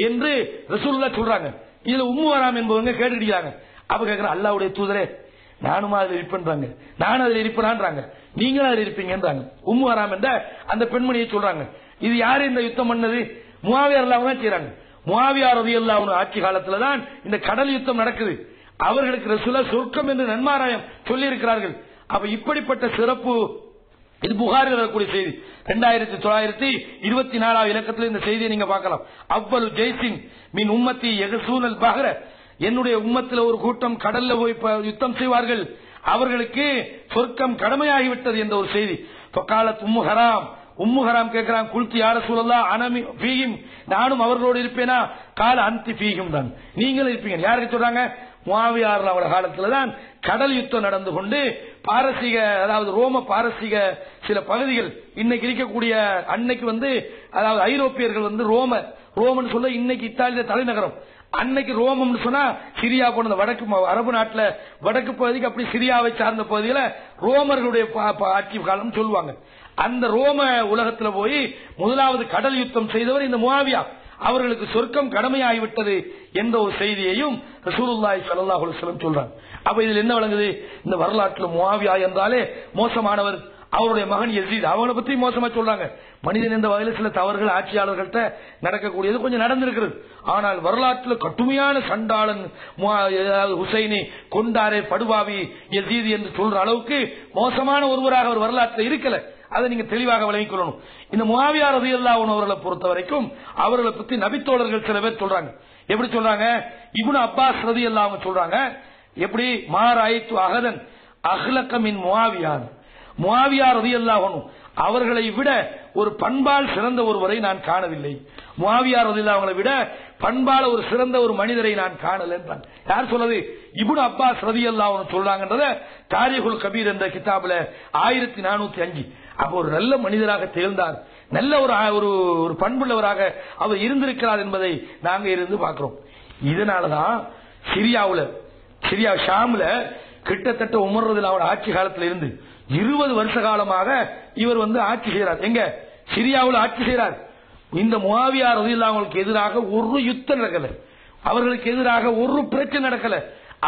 என்று ரசூலுல்லாஹ் சொல்றாங்க. இதுல உம்மு ஹராம் என்பவங்க கேட்டுக்கிறாங்க. அப்ப கேட்கிற அல்லாஹ்வுடைய தூதரே, நானும் அதில் இருப்பேன்றாங்க, நானும் அதில் இருப்பேனான்றாங்க, நீங்களும் அதில் இருப்பீங்கன்றாங்க. உம்மு ஹராம் என்ற அந்த பெண்மணியை சொல்றாங்க. இது யாரு இந்த யுத்தம் பண்ணது? முஆவியா ரலியல்லாஹு அன்ஹு செய்றாங்க. முஆவியா ரலியல்லாஹு அன்ஹு ஆட்சி காலத்துல தான் இந்த கடல் யுத்தம் நடக்குது. அவர்களுக்கு ரசூலுல்லாஹ் சொர்க்கம் என்று நன்மாராயம் சொல்லி இருக்கிறார்கள். அப்ப இப்படிப்பட்ட சிறப்பு, இது புகாரில் வரக்கூடிய செய்தி. 2924 இலக்கத்தில் இந்த செய்தியை நீங்க பார்க்கலாம். அவ்வளவு ஜெய்சின் மின் உம்மத்தி யகசூனல் பஹ்ர, என்னுடைய உம்மத்தில் ஒரு கூட்டம் கடல்ல போய் யுத்தம் செய்வார்கள், அவர்களுக்கு சொர்க்கம் கடமையாகிவிட்டது என்ற ஒரு செய்தி. ஃபகாலத் உம்மு ஹராம், உம்மு ஹராம் கேட்கிறான், குல்தி யா ரசூலல்லாஹ் அனமி ஃபீஹிம், நானும் அவர்களோடு இருப்பேனா? கால அன்தி ஃபீஹிம், தான் நீங்களும் இருப்பீங்க. யாருக்கு சொல்றாங்க? முஆவியா அவருடைய காலத்துல தான் கடல் யுத்தம் நடந்து கொண்டு பாரசீக, அதாவது ரோம பாரசீக சில பகுதிகள் இன்னைக்கு இருக்கக்கூடிய, அன்னைக்கு அதாவது ஐரோப்பியர்கள் ரோமன் சொல்ல இன்னைக்கு இத்தாலிய தலைநகரம், அன்னைக்கு ரோமம் சொன்னா சிரியா போன வடக்கு அரபு நாட்டுல வடக்கு பகுதிக்கு, அப்படி சிரியாவை சார்ந்த பகுதியில ரோமர்களுடைய ஆட்சி காலம் சொல்லுவாங்க. அந்த ரோம உலகத்துல போய் முதலாவது கடல் யுத்தம் செய்தவர் இந்த முஆவியா, அவர்களுக்கு சொர்க்கம் கடமையாகிவிட்டது என்ற ஒரு செய்தியையும் ரசூலுல்லாஹி ஸல்லல்லாஹு அலைஹி வஸல்லம் சொல்றாங்க. அப்ப இதுல என்ன வழங்குது? இந்த வரலாற்றில் முஆவியா என்றாலே மோசமானவர், அவருடைய மகன் யசீத், அவங்களை பத்தி மோசமா சொல்றாங்க. மனிதன் என்ற வகையில் சில தவறுகள் ஆட்சியாளர்கள்ட்ட நடக்கக்கூடியது கொஞ்சம் நடந்திருக்கிறது. ஆனால் வரலாற்றில் கடுமையான சண்டாளன் ஹுசைனை கொண்டாரே படுபாவி யசீத் என்று சொல்ற அளவுக்கு மோசமான ஒருவராக அவர் வரலாற்றில் இருக்கல. அதை நீங்க தெளிவாக விளங்கிக் கொள்ளணும். இந்த முஆவியா ரலியல்லாஹு அன்ஹு அவர்களை பொறுத்த வரைக்கும் அவர்களை பத்தி நபித்தோழர்கள் சில பேர் சொல்றாங்க. எப்படி சொல்றாங்க? இப்னு அப்பாஸ் ரலியல்லாஹு அன்ஹு சொல்றாங்க, எப்படி மாராயித்து அகதன் அஹ்லக மின் முஆவியா, முஆவியா ரலியல்லாஹு அன்ஹு அவர்களை விட ஒரு பண்பால் சிறந்த ஒருவரை நான் காணவில்லை. முஆவியா ரலியல்லாஹு அன்ஹு விட பண்பால ஒரு சிறந்த ஒரு மனிதரை நான் காணல என்றாங்க. யார் சொல்றது? இப்னு அப்பாஸ் ரலியல்லாஹு அன்ஹு சொல்றாங்கன்றத தாரீகுல் கபீர் என்ற கிதாபுல 1405. அப்ப ஒரு நல்ல மனிதராக திகழ்ந்தார், நல்ல ஒரு பண்புள்ளவராக அவர் இருந்திருக்கிறார் என்பதை நாங்க இருந்து பார்க்கிறோம். இதனாலதான் சிரியா ஷாம்ல கிட்டத்தட்ட உமர் ரலியல்லாஹு அன்ஹு ஆட்சி காலத்தில் இருந்து 20 வருஷ காலமாக இவர் ஆட்சி செய்கிறார். எங்க? சிரியாவில் ஆட்சி செய்கிறார். இந்த முஆவியா ரலியல்லாஹு அன்ஹுக்கு எதிராக ஒரு யுத்தம் நடக்கல, அவர்களுக்கு எதிராக ஒரு பிரச்சனை நடக்கல.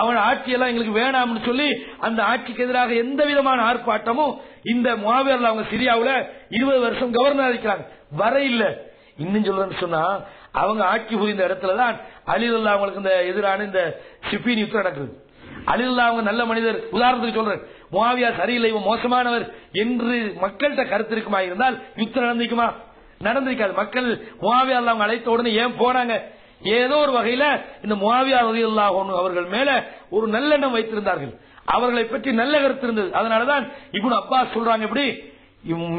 அவன் ஆட்சியெல்லாம் எங்களுக்கு வேணாம்னு சொல்லி அந்த ஆட்சிக்கு எதிராக எந்த விதமான ஆர்ப்பாட்டமும் இந்த முஆவியா அவங்க சிரியாவில் 20 வருஷம் கவர்னர் இருக்கிறாங்க, வர இல்ல. இன்னும் சொல்றேன்னு சொன்னா, அவங்க ஆட்சி புரிந்த இடத்துலதான் அலி ரலியல்லாஹு அவங்களுக்கு இந்த எதிரான இந்த சிஃபின் யுத்தம் நடக்குது. அலி ரலியல்லாஹு அவங்க நல்ல மனிதர், உதாரணத்துக்கு சொல்றேன், முஆவியா சரியில்லை, இவன் மோசமானவர் என்று மக்கள்கிட்ட கருத்து இருக்குமா இருந்தால் யுத்தம் நடந்திருக்குமா? நடந்திருக்காது. மக்கள் முஆவியா அவங்க அழைத்த உடனே ஏன் போனாங்க? ஏதோ ஒரு வகையில இந்த முஆவியா ரலியல்லாஹு அன்ஹு அவர்கள் மேல ஒரு நல்லெண்ணம் வைத்திருந்தார்கள், அவர்களை பற்றி நல்ல கருத்து இருந்தது. அதனாலதான் இப்னு அப்பாஸ் சொல்றாங்க, எப்படி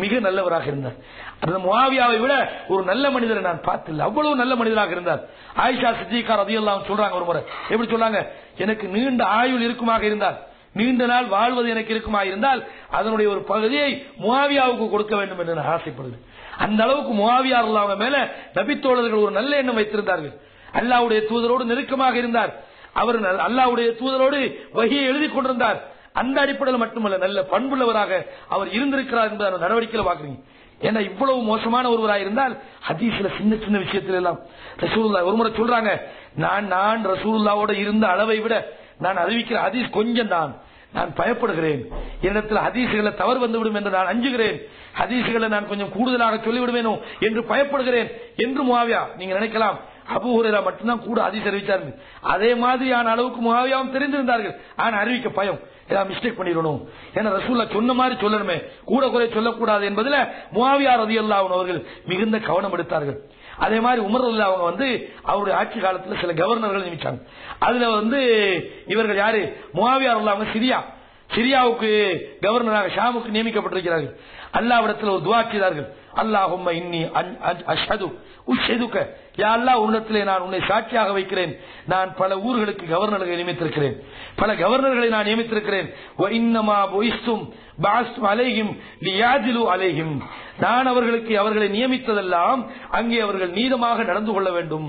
மிக நல்லவராக இருந்தார். அந்த முஆவியாவை விட ஒரு நல்ல மனிதரை நான் பார்த்தில்லை, அவ்வளவு நல்ல மனிதராக இருந்தார். ஆயிஷா சித்திகா ரலியல்லாஹு அன்ஹா சொல்றாங்க, ஒரு முறை எப்படி சொன்னாங்க, எனக்கு நீண்ட ஆயுள் இருக்குமாக இருந்தால், நீண்ட நாள் வாழ்வது எனக்கு இருக்குமாக இருந்தால் அதனுடைய ஒரு பகுதியை முஆவியாவுக்கு கொடுக்க வேண்டும் என்று நான் ஆசைப்படுகிறேன். அந்த அளவுக்கு முஆவியா ரலியல்லாஹு மேல நபித்தோழர்கள் ஒரு நல்ல எண்ணம் வைத்திருந்தார்கள். அல்லாஹ்வுடைய தூதரோடு நெருக்கமாக இருந்தார், அவர் அல்லாஹ்வுடைய தூதரோடு வஹியை எழுதி கொண்டிருந்தார். அந்த அடிப்படையில் மட்டுமல்ல, நல்ல பண்புள்ளவராக அவர் இருந்திருக்கிறார் என்பதை நடவடிக்கையில் பாக்குறீங்க. ஏன்னா இவ்வளவு மோசமான ஒருவராக இருந்தால் ஹதீஸ்ல சின்ன சின்ன விஷயத்துல எல்லாம் ரசூலுல்லாஹ் ஒரு முறை சொல்றாங்க, நான் ரசூலுல்லாஹ்வோட இருந்த அளவை விட நான் அறிவிக்கிற ஹதீஸ் கொஞ்சம் தான், நான் பயப்படுகிறேன், என்னிடத்தில் ஹதீசுகளை தவறு வந்துவிடும் என்று நான் அஞ்சுகிறேன், ஹதீசுகளை நான் கொஞ்சம் கூடுதலாக சொல்லிவிடுவேனோ என்று பயப்படுகிறேன் என்று முஆவியா. நீங்க நினைக்கலாம் அபூ ஹுரைரா மட்டும்தான் கூட ஹதீஸ் அறிவிச்சாரு. அதே மாதிரியான அளவுக்கு முஆவியாவும் தெரிந்திருந்தார்கள். ஆனா அறிவிக்க பயம், ஏதாவது மிஸ்டேக் பண்ணிடணும், ஏன்னா ரசூலுல்லாஹ் சொன்ன மாதிரி சொல்லணுமே, கூட குறை சொல்லக்கூடாது என்பதில் முஆவியா ரலியல்லாஹு அன்ஹு அவர்கள் மிகுந்த கவனம் எடுத்தார்கள். அதே மாதிரி உமர் ரலியல்லாஹு அவங்க அவருடைய ஆட்சி காலத்தில் சில கவர்னர்கள் நியமிச்சாங்க. அதுல இவர்கள் யாரு, முஆவியா ரலியல்லாஹு அன்ஹு சிரியாவுக்கு கவர்னராக ஷாமுக்கு நியமிக்கப்பட்டிருக்கிறார்கள். அல்லாஹ்விடத்தில் ஒரு துஆ செய்தார்கள். அல்லாஹும்ம இன்னி அஷ்ஹது உஷ்ஹிதுக, யா அல்லாஹ் உன்னிடத்திலே நான் உன்னை சாட்சியாக வைக்கிறேன், நான் பல ஊர்களுக்கு கவர்னர்களை நியமித்திருக்கிறேன், பல கவர்னர்களை நான் நியமித்திருக்கிறேன். வ இன்னமா புஇஸ்தும் பஅஸ்து அலைஹிம் லியாஜிலு அலைஹிம், நான் அவர்களை நியமித்ததெல்லாம் அங்கே அவர்கள் நீதமாக நடந்து கொள்ள வேண்டும்,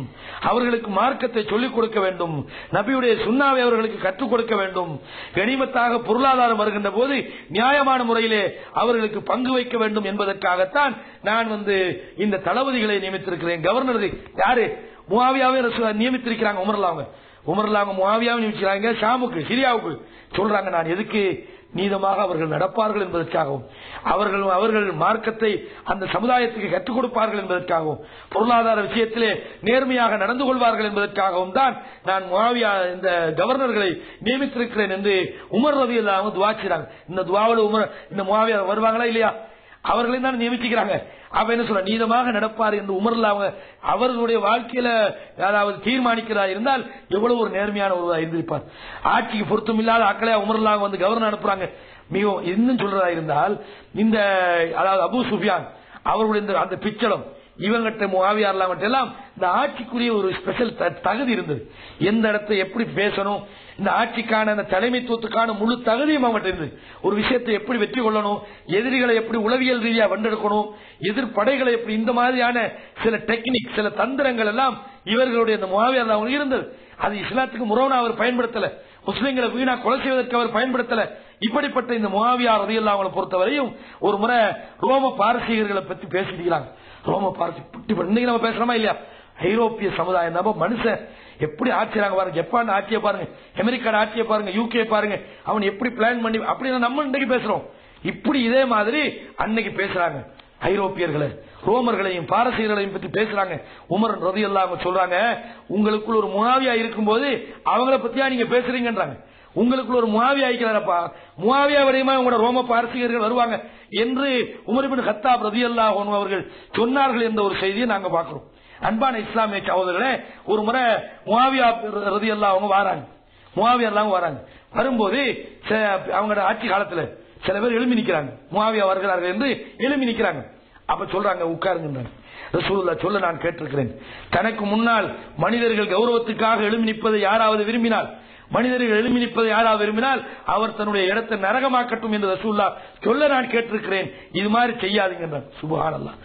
அவர்களுக்கு மார்க்கத்தை சொல்லிக் கொடுக்க வேண்டும், நபியுடைய சுன்னாவை அவர்களுக்கு கற்றுக் கொடுக்க வேண்டும், கனிமத்தாக பொருளாதாரம் வருகின்ற போது நியாயமான முறையிலே அவர்களுக்கு பங்கு வைக்க வேண்டும் என்பதற்காகத்தான் நான் இந்த தளபதிகளை நியமித்திருக்கிறேன். கவர்னர் யாரு, முஆவியாவை நியமித்திருக்கிறாங்க. உமர்லாங்க முஆவியாவை நியமிக்கிறாங்க ஷாமுக்கு, சிரியாவுக்கு. சொல்றாங்க, நான் எதுக்கு, நீதமாக அவர்கள் நடப்பார்கள் என்பதற்காகவும், அவர்கள் மார்க்கத்தை அந்த சமுதாயத்துக்கு கற்றுக் கொடுப்பார்கள் என்பதற்காகவும், பொருளாதார விஷயத்திலே நேர்மையாக நடந்து கொள்வார்கள் என்பதற்காகவும் தான் நான் முஆவியா இந்த கவர்னர்களை நியமித்திருக்கிறேன் என்று உமர் ரலியல்லாஹு அன்ஹு துஆ செய்றாங்க. இந்த துஆவுல இந்த முஆவியா வருவாங்களா இல்லையா, அவர்களையும் தான் நியமிக்கிறாங்க. அப்ப என்ன சொல்ற, நீதமாக நடப்பார் என்று உமர்ல அவர்களுடைய வாழ்க்கையில யாராவது தீர்மானிக்கிறதா இருந்தால் எவ்வளவு ஒரு நேர்மையான ஒருவராக இருந்திருப்பார். ஆட்சிக்கு பொருத்தம் இல்லாத ஆக்களே உமர்ல கவர்னர் அனுப்புறாங்க. மிகவும் இன்னும் சொல்றதா இருந்தால் அதாவது அபூ சுஃபியான் அவர்களுடைய அந்த பிச்சளம் இவங்கிட்ட முஆவியா எல்லாம் இந்த ஆட்சிக்குரிய ஒரு ஸ்பெஷல் தகுதி இருந்தது. எந்த இடத்தை எப்படி பேசணும், இந்த ஆட்சிக்கான அந்த தலைமைத்துவத்துக்கான முழு தகுதியும் அவங்ககிட்ட இருந்தது. ஒரு விஷயத்தை எப்படி வெற்றி கொள்ளணும், எதிரிகளை எப்படி உளவியல் ரீதியா வென்றெடுக்கணும், எதிர்ப்படைகளை எப்படி, இந்த மாதிரியான சில டெக்னிக், சில தந்திரங்கள் எல்லாம் இவர்களுடைய அந்த முஆவியா அவங்க இருந்தது. அது இஸ்லாத்துக்கு முரணா அவர் பயன்படுத்தல, முஸ்லிம்களை வீணா கொலை செய்வதற்கு அவர் பயன்படுத்தல. இப்படிப்பட்ட இந்த முஆவியா ரலியல்லாஹு அன்ஹு பொறுத்தவரையும் ஒரு முறை ரோம பாரசீகர்களை பத்தி பேசிக்கிறாங்க. ரோம பாரசி இன்னைக்கு நம்ம பேசுறோமா இல்லையா, ஐரோப்பிய சமுதாயம் நம்ம மனுஷன் எப்படி ஆட்சியாங்க பாருங்க, ஜப்பான் ஆட்சியை பாருங்க, அமெரிக்கா ஆட்சியை பாருங்க, யூகே பாருங்க, அவன் எப்படி பிளான் பண்ணி அப்படி நம்ம இன்னைக்கு பேசுறோம். இப்படி இதே மாதிரி அன்னைக்கு பேசுறாங்க. ஐரோப்பியர்களை, ரோமர்களையும் பாரசீகர்களையும் பத்தி பேசுறாங்க. உமர் ரலியல்லாஹு அன்ஹு சொல்றாங்க, உங்களுக்குள்ள ஒரு முஆவியா இருக்கும்போது அவங்கள பத்தியா நீங்க பேசுறீங்கன்றாங்க. உங்களுக்குள்ள ஒரு முஆவியா இருக்கிறாரப்பா, முஆவியா வரையுமா உங்களோட ரோம பாரசீகர்கள் வருவாங்க என்று உமர் இப்னு கத்தாப் ரலியல்லாஹு அன்ஹு அவர்கள் சொன்னார்கள் என்ற ஒரு செய்தியை நாங்க பாக்குறோம். அன்பான இஸ்லாமிய சகோதரர்களே, ஒரு முறை முஆவியா ரலியல்லாஹு அன்ஹு வராங்க, முஆவியா வராங்க. வரும்போது அவங்களோட ஆட்சி காலத்துல சில பேர் எழுப்பி நிக்கிறாங்க, முஆவியா வருகிறார்கள் என்று எழுப்பி நிக்கிறாங்க. அப்ப சொல்றாங்க, உட்காருங்க. ரசூலுல்லாஹ் சொல்ல நான் கேட்டிருக்கிறேன், தனக்கு முன்னால் மனிதர்கள் கௌரவத்துக்காக எழுப்பி நிற்பதை யாராவது விரும்பினால், மனிதர்கள் எழுப்பி நிற்பதை யாராவது விரும்பினால் அவர் தன்னுடைய இடத்தை நரகமாக்கட்டும் என்று ரசூலுல்லாஹ் சொல்ல நான் கேட்டிருக்கிறேன். இது மாதிரி செய்யாதீங்க. சுப்ஹானல்லாஹ்,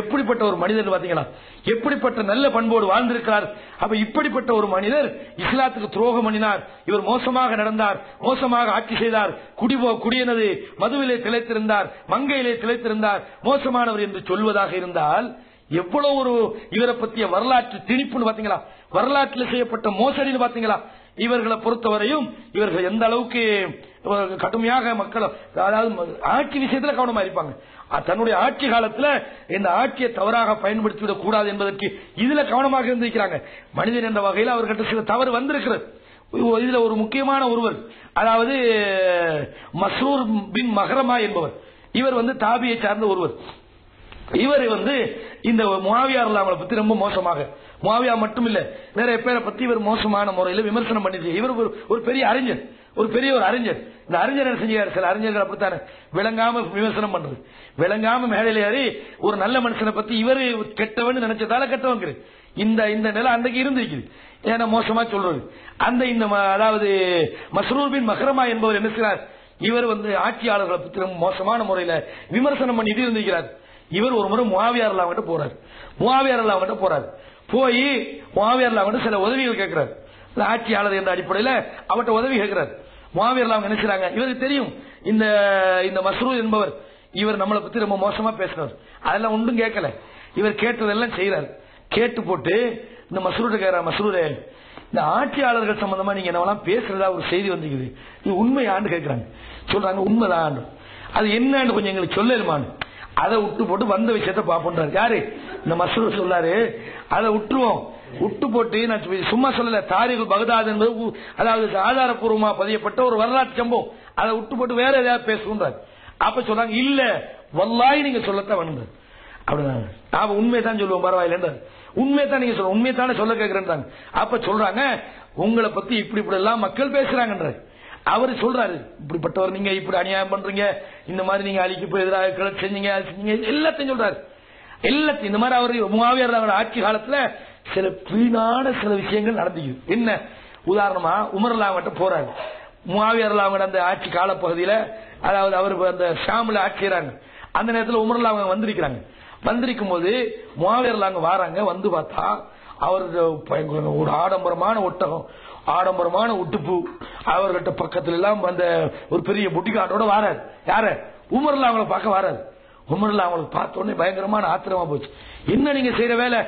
எப்படிப்பட்ட ஒரு மனிதர் பாத்தீங்களா, எப்படிப்பட்ட நல்ல பண்போடு வாழ்ந்திருக்கிறார். அப்ப இப்படிப்பட்ட ஒரு மனிதர் இஸ்லாத்துக்கு துரோகம் பண்ணினார், இவர் மோசமாக நடந்தார், மோசமாக ஆட்சி செய்தார், குடியனது மதுவிலே திளைத்திருந்தார், மங்கையிலே திளைத்திருந்தார், மோசமானவர் என்று சொல்வதாக இருந்தால் எவ்வளவு ஒரு இவரை பற்றிய வரலாற்று திணிப்புன்னு பாத்தீங்களா, வரலாற்றில் செய்யப்பட்ட மோசடின்னு பாத்தீங்களா. இவர்களை பொறுத்தவரையும் இவர்கள் எந்த அளவுக்கு கடுமையாக மக்கள், அதாவது ஆட்சி விஷயத்துல கவனமா இருப்பாங்க. தன்னுடைய ஆட்சி காலத்துல இந்த ஆட்சியை தவறாக பயன்படுத்திவிடக் கூடாது என்பதற்கு இதுல கவனமாக இருந்திருக்கிறாங்க. மனிதன் என்ற வகையில் அவர்கிட்ட சில தவறு வந்திருக்கிறது. இதுல ஒரு முக்கியமான ஒருவர், அதாவது மஸ்ரூர் பின் மஹ்ரமா என்பவர், இவர் தாபியை சார்ந்த ஒருவர். இவர் இந்த முஆவியா அவங்களை பத்தி ரொம்ப மோசமாக, முஆவியா மட்டும் இல்ல நிறைய பேரை பத்தி இவர் மோசமான முறையில் விமர்சனம் பண்ணிட்டு, இவர் ஒரு பெரிய அறிஞர், ஒரு பெரிய ஒரு அறிஞர். இந்த அறிஞர் என்ன செஞ்சாரு, சில அறிஞர்கள் அப்படித்தானே விளங்காம விமர்சனம் பண்றது, விளங்காம மேடையில் ஏறி ஒரு நல்ல மனுஷனை பத்தி இவர் கெட்டவன் நினைச்சதால கெட்டவங்க. இந்த நிலை அன்றைக்கு இருந்திருக்குது, ஏன்னா மோசமா சொல்றது. அதாவது மஸ்ரூர் பின் மஹ்ரமா என்பவர் என்ன செய்றார், இவர் ஆட்சியாளர்களை பத்தி ரொம்ப மோசமான முறையில விமர்சனம் பண்ணிட்டு இருந்திருக்கிறார். இவர் ஒரு முறை முஆவியா ரலியல்லாஹு போறாரு, முஆவியா ரலியல்லாஹு போறாரு, போய் முஆவியா ரலியல்லாஹு சில உதவிகள் கேட்கிறார். ஆட்சியாளர் என்ற அடிப்படையில் அவர்கிட்ட உதவி கேட்கிறார். முஆவியா ரலியல்லாஹு என்ன செய்றாங்க, இவருக்கு தெரியும் இந்த மஸ்ரூர் என்பவர் இவர் நம்மளை பத்தி ரொம்ப மோசமா பேசுறாரு, அதெல்லாம் ஒன்றும் கேட்கல, இவர் கேட்டதெல்லாம் செய்யறாரு. கேட்டு போட்டு இந்த மஸ்ரூர் கேட்கிற, மஸ்ரூரே இந்த ஆட்சியாளர்கள் சம்பந்தமா நீங்க என்னவெல்லாம் பேசுறதா ஒரு செய்தி வந்துக்குது, இது உண்மையான்னு கேட்கிறாங்க. சொல்றாங்க உண்மைதான், அது என்னன்னு கொஞ்சம் எங்களுக்கு சொல்லலுமான்னு. அதை விட்டு போட்டு வந்த விஷயத்த பாப்போன்றாரு. யாரு, இந்த மஸ்ரூர் சொல்லாரு, அதை விட்டுருவோம், விட்டு போட்டு நான் சும்மா சொல்லல, தாரிகுல் பகதாத் என்பது அதாவது ஆதாரப்பூர்வமா பதியப்பட்ட ஒரு வரலாற்று சம்பவம். அதை விட்டு போட்டு வேற ஏதாவது பேசுறாரு. அப்ப சொல்றாங்க இல்ல வல்லாஹி நீங்க சொல்லத்தான் வேணும் அப்படின்னாங்க. நான் உண்மையை தான் சொல்லுவோம் பரவாயில்ல, உண்மையை தான் நீங்க சொல்ல, உண்மையை தானே சொல்ல கேட்கிறேன். அப்ப சொல்றாங்க உங்களை பத்தி இப்படி இப்படி எல்லாம் மக்கள் பேசுறாங்கன்ற. அவரு சொல்றாரு இப்படிப்பட்டவர், நீங்க இப்படி அநியாயம் பண்றீங்க, இந்த மாதிரி நீங்க அழிக்கு போய் எதிராக கிளர்ச்சி செஞ்சீங்க எல்லாத்தையும் சொல்றாரு. எல்லாத்தையும் இந்த மாதிரி அவர் முஆவியா ஆட்சி காலத்துல சில வீணான சில விஷயங்கள் நடந்துக்குது. என்ன உதாரணமா உமர் அவங்ககிட்ட போறாரு. முஆவியா அவங்க அந்த ஆட்சி காலப்பகுதியில, அதாவது அவர் அந்த ஷாம்ல ஆட்சி செய்யறாங்க. அந்த நேரத்தில் உமர் அவங்க வந்திருக்கிறாங்க. வந்திருக்கும் போது முஆவியா அங்க வராங்க. வந்து பார்த்தா அவர் ஒரு ஆடம்பரமான ஒட்டகம், ஆடம்பரமான உட்டுப்பு, அவர்கிட்ட பக்கத்துல எல்லாம் அந்த ஒரு பெரிய புட்டிகாட்டோட வராது. யார உமர்ல அவங்களை பார்க்க வராது. உமர்ல அவங்களை பார்த்த உடனே பயங்கரமான ஆத்திரமா போச்சு. என்ன நீங்க செய்யற வேலை,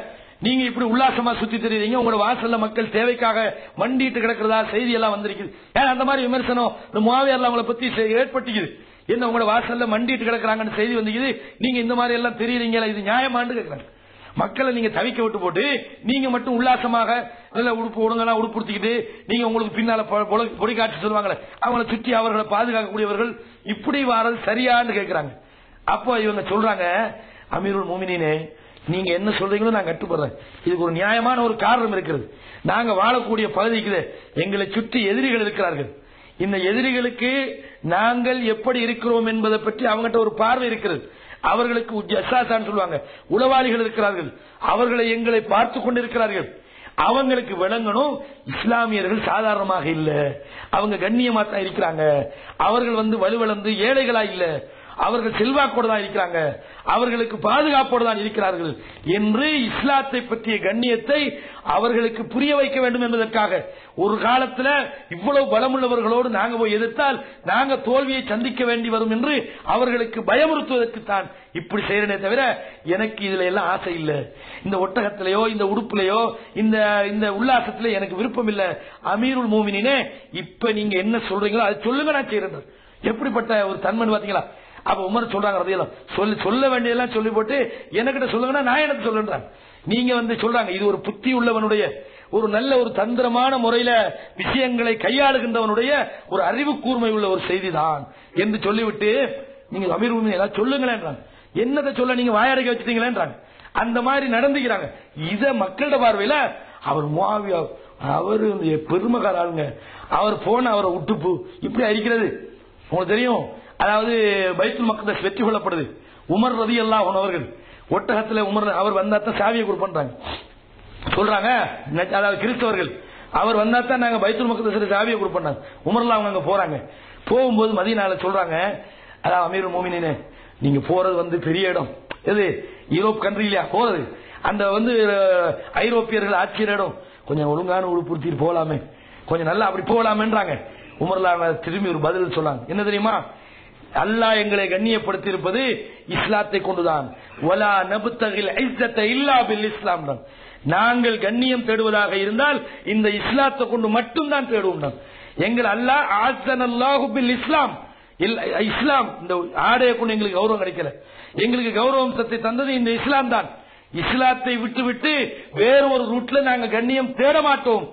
நீங்க இப்படி உல்லாசமா சுத்தி தெரியுறீங்க, உங்களோட வாசல்ல மக்கள் தேவைக்காக மண்டிட்டு கிடக்கிறதா செய்தி எல்லாம் வந்திருக்குது. ஏன் அந்த மாதிரி விமர்சனம் இந்த முஆவியா அவங்களை பத்தி ஏற்பட்டுக்குது. என்ன உங்களோட வாசல்ல மண்டிட்டு கிடக்குறாங்கன்னு செய்தி வந்துக்குது, நீங்க இந்த மாதிரி எல்லாம் தெரியுறீங்களா, இது நியாயமான்னு கேட்கிறாங்க. மக்களை நீங்க தவிக்க விட்டு போட்டு நீங்க மட்டும் உல்லாசமாக நல்ல உடுப்பு ஒழுங்கா உடுப்புடுத்திக்கிட்டு நீங்க உங்களுக்கு பின்னால பொடி காட்சி சொல்லுவாங்களே அவங்களை சுற்றி அவர்களை பாதுகாக்கக்கூடியவர்கள் இப்படி வாரது சரியான்னு கேட்கிறாங்க. அப்போ இவங்க சொல்றாங்க அமீருல் மோமினீனே நீங்க என்ன சொல்றீங்களோ நான் கட்டுப்படுறேன். இதுக்கு ஒரு நியாயமான ஒரு காரணம் இருக்கிறது. நாங்க வாழக்கூடிய பகுதிக்கு எங்களை சுற்றி எதிரிகள் இருக்கிறார்கள். இந்த எதிரிகளுக்கு நாங்கள் எப்படி இருக்கிறோம் என்பதை பற்றி அவங்ககிட்ட ஒரு பார்வை இருக்கிறது. அவர்களுக்கு ஜஸ்ஸாசான்னு சொல்லுவாங்க, உளவாளிகள் இருக்கிறார்கள். அவர்களை எங்களை பார்த்து கொண்டிருக்கிறார்கள். அவங்களுக்கு விளங்கணும் இஸ்லாமியர்கள் சாதாரணமாக இல்ல, அவங்க கண்ணியமா தான் இருக்கிறாங்க. அவர்கள் வலுவளந்து ஏழைகளா இல்ல, அவர்கள் செல்வாக்கோடு தான் இருக்கிறாங்க, அவர்களுக்கு பாதுகாப்போடு தான் இருக்கிறார்கள் என்று இஸ்லாத்தை பற்றிய கண்ணியத்தை அவர்களுக்கு புரிய வைக்க வேண்டும் என்பதற்காக ஒரு காலத்தில் இவ்வளவு பலமுள்ளவர்களோடு நாங்க போய் எதிர்த்தால் நாங்க தோல்வியை சந்திக்க வேண்டி வரும் என்று அவர்களுக்கு பயமுறுத்துவதற்கு தான் இப்படி செய்யறனே தவிர எனக்கு இதுல எல்லாம் ஆசை இல்ல. இந்த ஒட்டகத்திலேயோ இந்த உடுப்புலையோ இந்த உல்லாசத்திலே எனக்கு விருப்பம் இல்ல. அமீருல் மோமினீனே இப்ப நீங்க என்ன சொல்றீங்களோ அது சொல்லுங்க, நான் செய்யறேன். எப்படிப்பட்ட ஒரு தன்மன் பாத்தீங்களா. அப்ப உமர் சொல்றாங்க ரலியல்லாஹு சொல்ல வேண்டியதெல்லாம் சொல்லி போட்டு எனக்கிட்ட சொல்லுங்கன்னா நான் எனக்கு சொல்றேன். நீங்க சொல்றாங்க இது ஒரு புத்தி உள்ளவனுடைய ஒரு நல்ல ஒரு தந்திரமான முறையில விஷயங்களை கையாளுகின்றவனுடைய ஒரு அறிவு கூர்மை உள்ள ஒரு செய்தி தான் என்று சொல்லிவிட்டு நீங்க அமீர் ஏதாவது சொல்லுங்களேன். என்னதை சொல்ல நீங்க வாயடைக்க வச்சுட்டீங்களேன்றாங்க. அந்த மாதிரி நடந்துக்கிறாங்க. இத மக்களோட பார்வையில அவர் முஆவியா அவரு பெருமகார ஆளுங்க, அவர் போன அவரை உட்டுப்பு இப்படி அடிக்கிறது உங்களுக்கு தெரியும். அதாவது பைத்துல் மக்தஸ் வெற்றி கொள்ளப்படுது. உமர் ரலியல்லாஹு அன்ஹு அவர்கள் ஒட்டகத்தில் உமர் அவர் வந்தாத்தான் சாவியை கொடுப்பாங்க சொல்றாங்க. அதாவது கிறிஸ்தவர்கள் அவர் வந்தாத்தான் நாங்க பைத்துல் மக்தஸ் சாவியை கொடுப்பாங்க. உமர்லாம் அவங்க போறாங்க. போகும்போது மதீனால சொல்றாங்க, அதாவது அமீருல் மோமினீனே நீங்க போறது பெரிய இடம், எது யூரோப் கண்ட்ரிலயா போறது, அந்த ஐரோப்பியர்கள் ஆட்சியர் இடம், கொஞ்சம் ஒழுங்கான உடுப்புடுத்திட்டு போகலாமே, கொஞ்சம் நல்லா அப்படி போகலாமேன்றாங்க. உமர்ல திரும்பி ஒரு பதில் சொன்னாங்க. என்ன தெரியுமா, அல்லாஹ் எங்களை கண்ணியப்படுத்தி இருப்பது இஸ்லாத்தை கொண்டுதான். வலா நபுத்தகில் இஸ்ஸத இல்லா பில் இஸ்லாம். நாங்கள் கண்ணியம் தேடுவதாக இருந்தால் இந்த இஸ்லாத்தை கொண்டு மட்டும் தான் தேடுவோம். எங்கள் அல்லாஹ் ஆஸனல்லாஹு பில் இஸ்லாம், இஸ்லாம் இந்த ஆடையை கொண்டு எங்களுக்கு கௌரவம் கிடைக்கல. எங்களுக்கு கௌரவம் சத்தை தந்தது இந்த இஸ்லாம் தான். இஸ்லாத்தை விட்டு வேற ஒரு ரூட்ல நாங்க கண்ணியம் தேட மாட்டோம்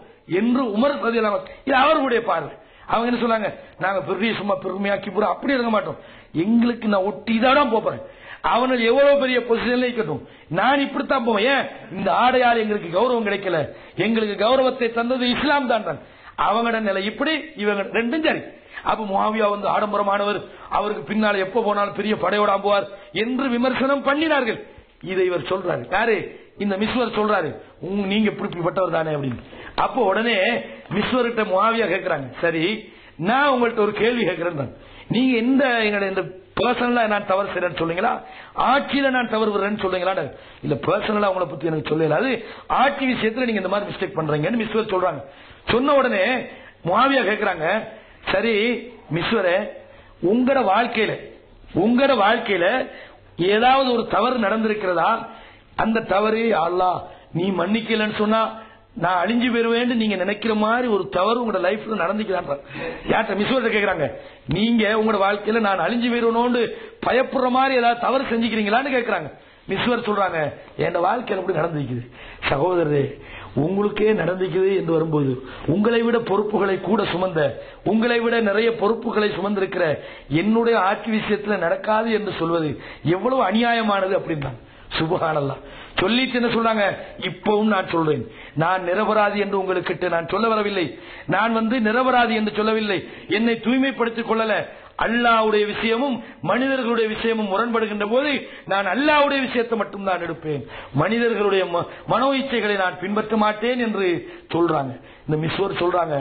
என்று உமர் ரலியல்லாஹு அன்ஹு. இது அவர்களுடைய பார்வை. அவங்க என்ன சொன்னாங்க, நாங்க பெரிய சும்மா பெருமையா கிபுரா அப்படி இருக்க மாட்டோம், எங்களுக்கு நான் ஒட்டி தான் போறேன். அவனுக்கு எவ்வளவு பெரிய பொசிஷன்ல இருக்கட்டும், நான் இப்படித்தான் போவேன். ஏன் இந்த ஆடையால் எங்களுக்கு கௌரவம் கிடைக்கல, எங்களுக்கு கௌரவத்தை தந்தது இஸ்லாம் தான். அவங்களோட நிலை இப்படி, இவங்க ரெண்டும் சரி. அப்ப முஆவியா ஆடம்பரமானவர், அவருக்கு பின்னால எப்ப போனாலும் பெரிய படையோட போவார் என்று விமர்சனம் பண்ணினார்கள். இதை இவர் சொல்றாரு, யாரு இந்த மிஸ்வர் சொல்றாரு, நீங்க இப்படிப்பட்டவர் தானே அப்படின்னு. அப்போ உடனே மிஸ்வர்கிட்ட முஆவியா கேட்கிறாங்க, சரி நான் உங்கள்கிட்ட ஒரு கேள்வி கேட்கிறேன், நீங்க இந்த பர்சனலா நான் தவறு செய்யறேன்னு சொல்லுங்களா, ஆட்சியில நான் தவறு விடுறேன்னு சொல்லுங்களா? இல்ல பர்சனலா உங்களை பத்தி எனக்கு சொல்லல, அது ஆட்சி விஷயத்துல நீங்க இந்த மாதிரி மிஸ்டேக் பண்றீங்கன்னு மிஸ்வர் சொல்றாங்க. சொன்ன உடனே முஆவியா கேட்கிறாங்க, சரி மிஸ்வரே உங்களோட வாழ்க்கையில ஏதாவது ஒரு தவறு நடந்திருக்கிறதா, அந்த தவறு அல்லாஹ் நீ மன்னிக்கலன்னு சொன்னா நான் அழிஞ்சு போயிருவேன் நீங்க நினைக்கிற மாதிரி ஒரு தவறு உங்களோட லைஃப்ல நடந்துக்கிறான். யார்கிட்ட மிஸ்வர்கிட்ட கேக்குறாங்க, நீங்க உங்களோட வாழ்க்கையில நான் அழிஞ்சு போயிருவனோண்டு பயப்படுற மாதிரி ஏதாவது தவறு செஞ்சுக்கிறீங்களான்னு கேக்குறாங்க. மிஸ்வர் சொல்றாங்க, என் வாழ்க்கையில எப்படி நடந்துக்குது சகோதரரே, உங்களுக்கே நடந்துக்குது என்று வரும்போது, உங்களை விட பொறுப்புகளை கூட சுமந்த, உங்களை விட நிறைய பொறுப்புகளை சுமந்திருக்கிற என்னுடைய ஆட்சி விஷயத்துல நடக்காது என்று சொல்வது எவ்வளவு அநியாயமானது அப்படின்றாங்க. சுப்ஹானல்லாஹ். சொல்லிட்டு என்ன சொல்றாங்க, இப்பவும் நான் சொல்றேன், நான் நிரபராதி என்று உங்களுக்கு நான் சொல்ல வரவில்லை, நான் நிரபராதி என்று சொல்லவில்லை, என்னை தூய்மைப்படுத்திக் கொள்ளல. அல்லாஹ்வுடைய விஷயமும் மனிதர்களுடைய விஷயமும் முரண்படுகின்ற போது நான் அல்லாஹ்வுடைய விஷயத்தை மட்டும் தான் எடுப்பேன், மனிதர்களுடைய மனோ இச்சைகளை நான் பின்பற்ற மாட்டேன் என்று சொல்றாங்க. இந்த மிஸ்வர் சொல்றாங்க.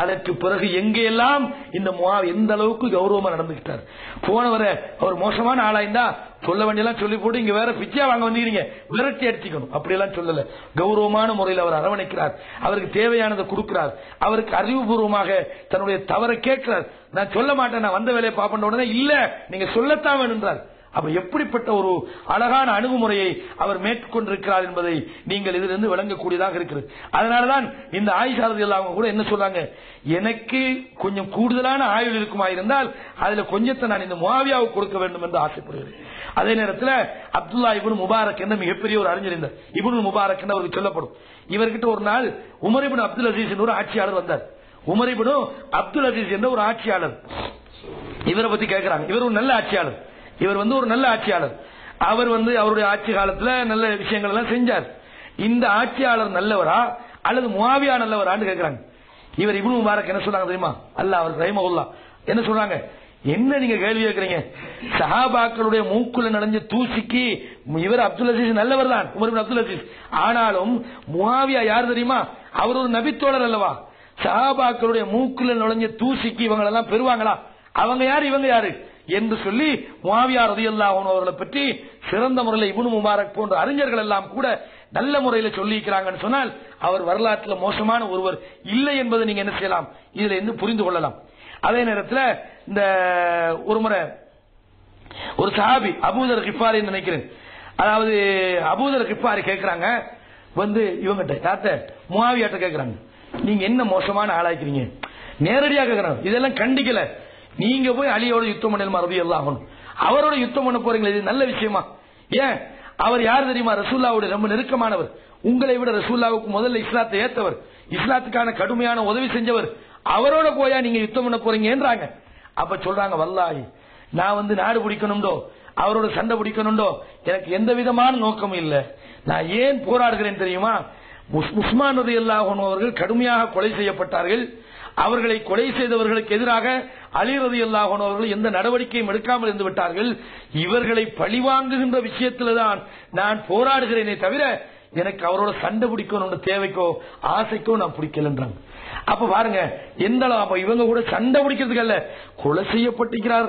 அதற்கு பிறகு எங்கெல்லாம் இந்த எந்த அளவுக்கு கௌரவமா நடந்துகிட்டார். போனவரை அவர் மோசமான ஆளாயிருந்தா சொல்ல வேண்டியெல்லாம் சொல்லி போட்டு இங்க வேற பிச்சையா வாங்க வந்தீங்க, விரட்டி அடிச்சுக்கணும், அப்படியெல்லாம் சொல்லல. கௌரவமான முறையில் அவர் அரவணைக்கிறார், அவருக்கு தேவையானதை கொடுக்கிறார், அவருக்கு அறிவுபூர்வமாக தன்னுடைய தவறை கேட்கிறார். நான் சொல்ல மாட்டேன், நான் வந்த வேலையை பார்ப்பேன் உடனே இல்ல நீங்க சொல்லத்தான் வேணுன்றார். அப்ப எப்படிப்பட்ட ஒரு அழகான அணுகுமுறையை அவர் மேற்கொண்டிருக்கிறார் என்பதை நீங்கள் இதிலிருந்து விளங்கக்கூடியதாக இருக்கிறது. அதனாலதான் இந்த ஆயிஷா ரலியல்லாஹு அன்ஹா கூட என்ன சொல்றாங்க, எனக்கு கொஞ்சம் கூடுதலான ஆயுள் இருக்குமா இருந்தால் அதுல கொஞ்சத்தை நான் இந்த முஆவியாவுக்கு கொடுக்க வேண்டும் என்று ஆசைப்படுகிறேன். அதே நேரத்தில் அப்துல்லா இப்னு முபாரக் என்ற மிகப்பெரிய ஒரு அறிஞர், இந்த இப்னு முபாரக் என்று அவருக்கு சொல்லப்படும். இவர்கிட்ட ஒரு நாள் உமர் இப்னு அப்துல் அசீஸ் என்ற ஒரு ஆட்சியாளர் வந்தார். உமர் இப்னு அப்துல் அசீஸ் என்ற ஒரு ஆட்சியாளர். இவரை பத்தி கேட்கிறாங்க. இவர் ஒரு நல்ல ஆட்சியாளர், இவர் ஒரு நல்ல ஆட்சியாளர். அவர் அவருடைய ஆட்சி காலத்துல நல்ல விஷயங்கள் எல்லாம் செஞ்சார். இந்த ஆட்சியாளர் நல்லவரா அல்லது முஆவியா நல்லவரான்னு கேட்கிறாங்க. இவர் இப்னு முபாரக் என்ன சொல்றாங்க தெரியுமா, அல்லாஹ் அவர் ரஹிமஹுல்லாஹ் என்ன சொல்றாங்க, என்ன நீங்க கேள்வி கேட்கறீங்க, சஹாபாக்களுடைய மூக்குல நனைஞ்ச தூசிக்கு இவர் அப்துல் அசீஸ் நல்லவர் தான், உமர் இப்னு அப்துல் அசீஸ். ஆனாலும் முஆவியா யார் தெரியுமா, அவர் ஒரு நபித்தோழர் அல்லவா, சஹாபாக்களுடைய மூக்குல நுழைஞ்ச தூசிக்கு இவங்க எல்லாம் பெறுவாங்களா, அவங்க யாரு இவங்க யாரு என்று சொல்லி முஆவியா ரலியல்லாஹு அன்ஹு அவர்களை பற்றி சிறந்த முறையில் இப்னு முபாரக் போன்ற அறிஞர்கள் எல்லாம் கூட நல்ல முறையில் சொல்லிக்கிறாங்கன்னு சொன்னால் அவர் வரலாற்றில் மோசமான ஒருவர் இல்லை என்பதை நீங்க என்ன செய்யலாம், இதுல இருந்து புரிந்து கொள்ளலாம். அதே நேரத்தில் இந்த ஒரு முறை ஒரு சஹாபி அபூதர் கிஃபாரி நினைக்கிறேன், அதாவது அபூதர் கிஃபாரி கேட்கிறாங்க இவங்கிட்ட யார்ட்ட, முஆவியாட்ட கேட்கிறாங்க, நீங்க என்ன மோசமான ஆளாக்கிறீங்க, நேரடியாக கேட்கிறாங்க, இதெல்லாம் கண்டிக்கல, நீங்க போய் அலியோட யுத்தம் பண்ணணுமா ரலியல்லாஹு அன்ஹு, அவரோட யுத்தம் பண்ண போறீங்களா, இது நல்ல விஷயமா, ஏன் அவர் யார் தெரியுமா, ரசூலுல்லாஹ்வுடைய ரொம்ப நெருக்கமானவர், உங்களை விட ரசூலுல்லாஹ்வுக்கு முதல்ல இஸ்லாத்தை ஏத்தவர், இஸ்லாத்துக்கான கடுமையான உதவி செஞ்சவர், அவரோட போயா நீங்க யுத்தம் பண்ண போறீங்க என்றாங்க. அப்ப சொல்றாங்க, வல்லாஹி நான் நாடு பிடிக்கணும்டோ அவரோட சண்டை பிடிக்கணும்டோ எனக்கு எந்த விதமான நோக்கமும் இல்லை, நான் ஏன் போராடுகிறேன் தெரியுமா, உஸ்மான் ரலியல்லாஹு அன்ஹு அவர்கள் கடுமையாக கொலை செய்யப்பட்டார்கள், அவர்களை கொலை செய்தவர்களுக்கு எதிராக அலி ரலியல்லாஹு அன்ஹு அவர்கள் எந்த நடவடிக்கையும் எடுக்காமல் இருந்து விட்டார்கள், இவர்களை பழிவாங்குகின்ற விஷயத்தில்தான் நான் போராடுகிறேனே தவிர எனக்கு அவரோட சண்டை பிடிக்கணும் தேவைக்கோ ஆசைக்கோ நான் பிடிக்கலன்றாங்க. அப்ப பாருங்க எந்த அளவு இவங்க கூட சண்டை பிடிக்கிறதுக்கு அல்ல, கொலை செய்யப்பட்டிருக்கிறார்,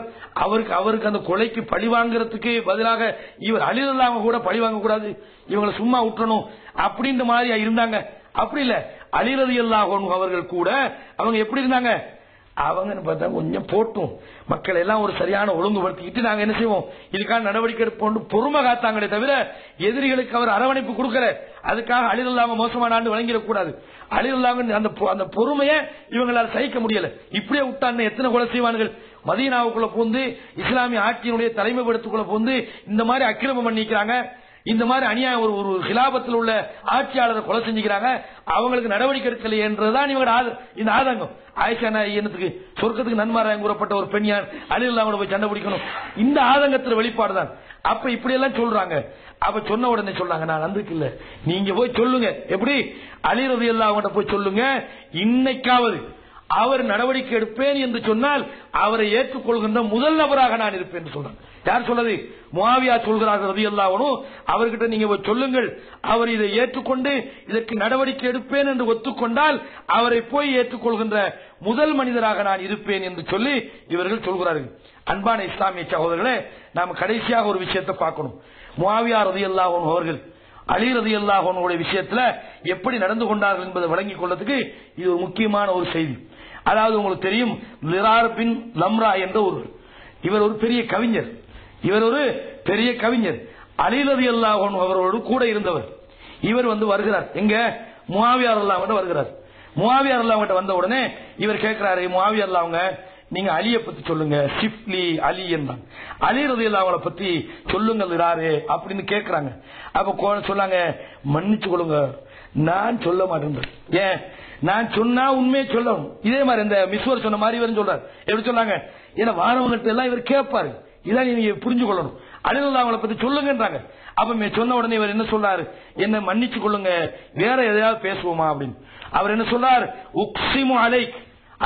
அவருக்கு அந்த கொலைக்கு பழி வாங்குறதுக்கு பதிலாக இவர் அலி ரலியல்லாஹு கூட பழி வாங்க கூடாது, இவங்களை சும்மா விட்டுறணும் அப்படின்ற மாதிரி இருந்தாங்க. அப்படி இல்ல, அலி ரலியல்லாஹு அன்ஹு அவர்கள் கூட அவங்க எப்படி இருந்தாங்க, அவங்க பார்த்தா கொஞ்சம் போட்டும் மக்கள் எல்லாம் ஒரு சரியான ஒழுங்குபடுத்திக்கிட்டு நாங்க என்ன செய்வோம் இதுக்கான நடவடிக்கை எடுப்போம் பொறுமை காத்தாங்களே தவிர எதிரிகளுக்கு அவர் அரவணைப்பு கொடுக்கல, அதுக்காக அலி ரலியல்லாஹு மோசமான ஆண்டு வழங்கிடக்கூடாது, அலி ரலியல்லாஹு அந்த பொறுமையை இவங்களால சகிக்க முடியல, இப்படியே விட்டான்னு எத்தனை கொலை செய்வார்கள், மதீனாவுக்குள்ள பூந்து இஸ்லாமிய ஆட்சியினுடைய தலைமைப்படுத்துக்குள்ள பூந்து இந்த மாதிரி அக்கிரமம் பண்ணிக்கிறாங்க, இந்த மாதிரி அநியாயம் ஒரு ஹிலாபத்தில் உள்ள ஆட்சியாளரை கொலை செஞ்சுக்கிறாங்க, அவங்களுக்கு நடவடிக்கை எடுக்கல என்றுதான் இவங்க இந்த ஆதங்கம். ஆயிஷா நாயகத்துக்கு சொர்க்கத்துக்கு நன்மாராயம் கூறப்பட்ட ஒரு பெண் யார் அலி ரலியல்லாஹு போய் சண்டை பிடிக்கணும், இந்த ஆதங்கத்தில் வெளிப்பாடுதான். அப்ப இப்படி எல்லாம் சொல்றாங்க. அப்ப சொன்ன உடனே சொல்றாங்க, நான் நம்பிக்கை இல்ல, நீங்க போய் சொல்லுங்க, எப்படி அலி ரலியல்லாஹு போய் சொல்லுங்க, இன்னைக்காவது அவர் நடவடிக்கை எடுப்பேன் என்று சொன்னால் அவரை ஏற்றுக்கொள்கின்ற முதல் நபராக நான் இருப்பேன் என்று சொல்றாங்க. யார் சொல்றது, முஆவியா சொல்கிறார்கள் ரலியல்லாஹு அன்ஹு, அவர்கிட்ட நீங்க சொல்லுங்கள், அவர் இதை ஏற்றுக்கொண்டு இதற்கு நடவடிக்கை எடுப்பேன் என்று ஒத்துக்கொண்டால் அவரை போய் ஏற்றுக்கொள்கின்ற முதல் மனிதராக நான் இருப்பேன் என்று சொல்லி இவர்கள் சொல்கிறார்கள். அன்பான இஸ்லாமிய சகோதரர்களே, நாம் கடைசியாக ஒரு விஷயத்தை பார்க்கணும். முஆவியா ரலியல்லாஹு அன்ஹு அவர்கள் அலி ரலியல்லாஹு அன்ஹுடைய விஷயத்துல எப்படி நடந்து கொண்டார்கள் என்பதை வழங்கிக் கொள்வதற்கு இது ஒரு முக்கியமான ஒரு செய்தி. அதாவது உங்களுக்கு தெரியும், லிரார் பின் லம்ரா என்ற இவர் ஒரு பெரிய கவிஞர், அலி ரலியல்லாஹு அன்ஹு அவரோடு கூட இருந்தவர். இவர் வருகிறார், எங்க முஆவியா ரலியல்லாஹு அன்ஹு வருகிறார். முஆவியா ரலியல்லாஹு அன்ஹு வந்த உடனே இவர் கேட்கிறாரு, முஆவியா ரலியல்லாஹு அன்ஹு நீங்க அலியை பத்தி சொல்லுங்க, சிப்லி அலி என்றாங்க, அலி ரலியல்லாஹு அன்ஹு பத்தி சொல்லுங்க லிராரே அப்படின்னு கேட்கிறாங்க. அப்ப சொன்னாங்க, மன்னிச்சு கொள்ளுங்க, நான் சொல்ல மாட்டேன். ஏன்? நான் சொன்னா உண்மையை சொல்லணும். இதே மாதிரி இந்த மிஸ்வர் சொன்ன மாதிரி இவர் சொல்றாரு. எப்படி சொன்னாங்க? ஏன்னா வாரவங்கிட்ட எல்லாம் இவர் கேட்பாரு. இதான் நீங்க புரிஞ்சு கொள்ளணும். அலிரலியல்லாஹு அவங்களை பத்தி சொல்லுங்கன்றாங்க. அப்ப சொன்ன உடனே இவர் என்ன சொல்றாரு? என்ன மன்னிச்சு கொள்ளுங்க, வேற எதையாவது பேசுவோமா அப்படின்னு. அவர் என்ன சொல்றார்? உக்ஸிமு அலைக்,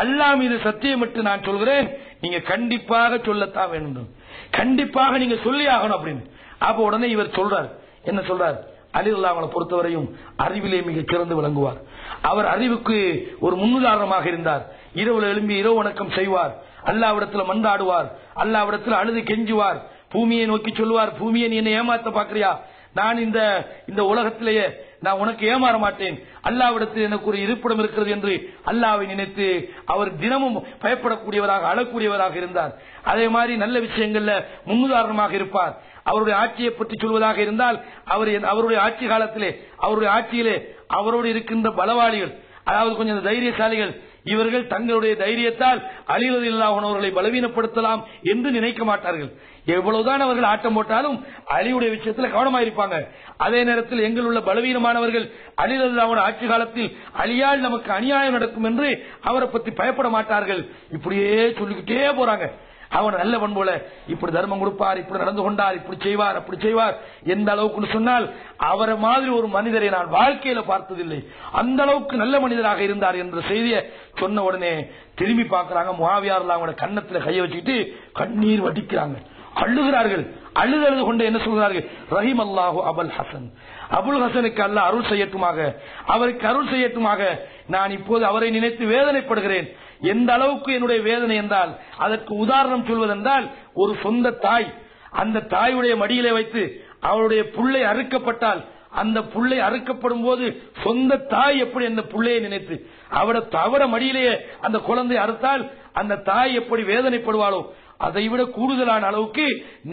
அல்லாஹ் மீது சத்தியமிட்டு நான் சொல்கிறேன், நீங்க கண்டிப்பாக சொல்லத்தான் வேண்டும், கண்டிப்பாக நீங்க சொல்லி ஆகணும் அப்படின்னு. அப்ப உடனே இவர் சொல்றார். என்ன சொல்றார்? அலிரலியல்லாஹு அவங்களை பொறுத்தவரையும் அறிவிலே மிக சிறந்து விளங்குவார். அவர் அறிவுக்கு ஒரு முன்னுதாரணமாக இருந்தார். இரவுல எழும்பி இரவு வணக்கம் செய்வார், அல்லாஹ்விடத்துல மன்றாடுவார், அல்லாஹ்விடத்துல அழுது கெஞ்சுவார், பூமியை நோக்கி சொல்லுவார், பூமியை நீ என்ன ஏமாத்த பாக்குறியா, நான் இந்த உலகத்திலேயே நான் உனக்கு ஏமாற மாட்டேன், அல்லாஹ்விடத்தில் எனக்கு ஒரு இருப்பிடம் இருக்கிறது என்று அல்லாஹ்வை நினைத்து அவர் தினமும் பயப்படக்கூடியவராக அழக்கூடியவராக இருந்தார். அதே மாதிரி நல்ல விஷயங்கள்ல முன்னுதாரணமாக இருப்பார். அவருடைய ஆட்சியை பற்றி சொல்வதாக இருந்தால் அவருடைய ஆட்சி காலத்திலே அவருடைய ஆட்சியிலே அவரோடு இருக்கின்ற பலவாளிகள், அதாவது கொஞ்சம் தைரியசாலிகள், இவர்கள் தங்களுடைய தைரியத்தால் அலி ரலியல்லாஹு அன்ஹு அவர்களை பலவீனப்படுத்தலாம் என்று நினைக்க மாட்டார்கள். எவ்வளவுதான் அவர்கள் ஆட்டம் போட்டாலும் அலியுடைய விஷயத்தில் கவனமாயிருப்பாங்க. அதே நேரத்தில் எங்கள் உள்ள பலவீனமானவர்கள் அலி ரலியல்லாஹு அன்ஹு ஆட்சி காலத்தில் அலியால் நமக்கு அநியாயம் நடக்கும் என்று அவரை பற்றி பயப்பட மாட்டார்கள். இப்படியே சொல்லிக்கிட்டே போறாங்க. அவர் நல்லவன் போல இப்படி தர்மம் கொடுப்பார், இப்படி நடந்து கொண்டார், இப்படி செய்வார், அப்படி செய்வார். எந்த அளவுக்கு சொன்னால் அவரை மாதிரி ஒரு மனிதரை நான் வாழ்க்கையில பார்த்ததில்லை, அந்த அளவுக்கு நல்ல மனிதராக இருந்தார் என்ற செய்தியை சொன்ன உடனே திரும்பி பார்க்கிறாங்க. முஆவியா அவங்களோட கன்னத்துல கையை வச்சுக்கிட்டு கண்ணீர் வடிக்கிறாங்க, அழுகிறார்கள். அழுது கொண்டு என்ன சொல்கிறார்கள்? ரஹீம் அல்லாஹு அபுல் ஹசன், அபுல் ஹசனுக்கு அல்லாஹ் அருள் செய்யட்டுமாக, அவருக்கு அருள் செய்யட்டுமாக. நான் இப்போது அவரை நினைத்து வேதனைப்படுகிறேன். எந்த அளவுக்கு என்னுடைய வேதனை என்றால், அதற்கு உதாரணம் சொல்வதென்றால், ஒரு சொந்த தாய் அந்த தாயுடைய மடியிலே வைத்து அவருடைய புள்ளை அறுக்கப்பட்டால், அந்த புள்ளை அறுக்கப்படும் போது சொந்த தாய் எப்படி அந்த புள்ளையை நினைத்து அவட மடியிலேயே அந்த குழந்தை அறுத்தால் அந்த தாய் எப்படி வேதனைப்படுவாளோ, அதை விட கூடுதலான அளவுக்கு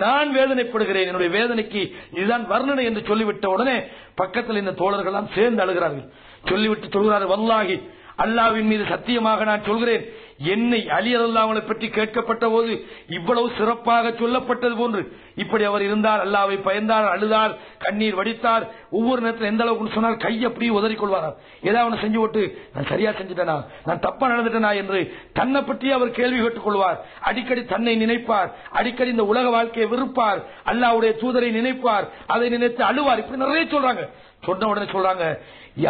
நான் வேதனைப்படுகிறேன். என்னுடைய வேதனைக்கு இதுதான் வர்ணனை என்று சொல்லிவிட்ட உடனே பக்கத்தில் இந்த தோழர்கள் எல்லாம் சேர்ந்து அழுகிறார்கள். சொல்லிவிட்டு சொல்கிறார்கள், வல்லாஹி அல்லாஹ்வின் மீது சத்தியமாக நான் சொல்கிறேன், என்னை அலி ரலியல்லாஹு அன்ஹு பற்றி கேட்கப்பட்ட போது இவ்வளவு சிறப்பாக சொல்லப்பட்டது போன்று இப்படி அவர் இருந்தார், அல்லாஹ்வை பயந்தார், அழுதார், கண்ணீர் வடித்தார். ஒவ்வொரு நேரத்தில் எந்த அளவுக்கு சொன்னால் கை அப்படியே உதறிக்கொள்வார். ஏதாவது செஞ்சு விட்டு நான் சரியா செஞ்சுட்டேனா, நான் தப்பா நடந்துட்டேனா என்று தன்னை பற்றி அவர் கேள்வி கேட்டுக் கொள்வார். அடிக்கடி தன்னை நினைப்பார், அடிக்கடி இந்த உலக வாழ்க்கையை வெறுப்பார், அல்லாஹ்வுடைய தூதரை நினைப்பார், அதை நினைத்து அழுவார். இப்படி நிறைய சொல்றாங்க. சொன்ன உடனே சொல்றாங்க,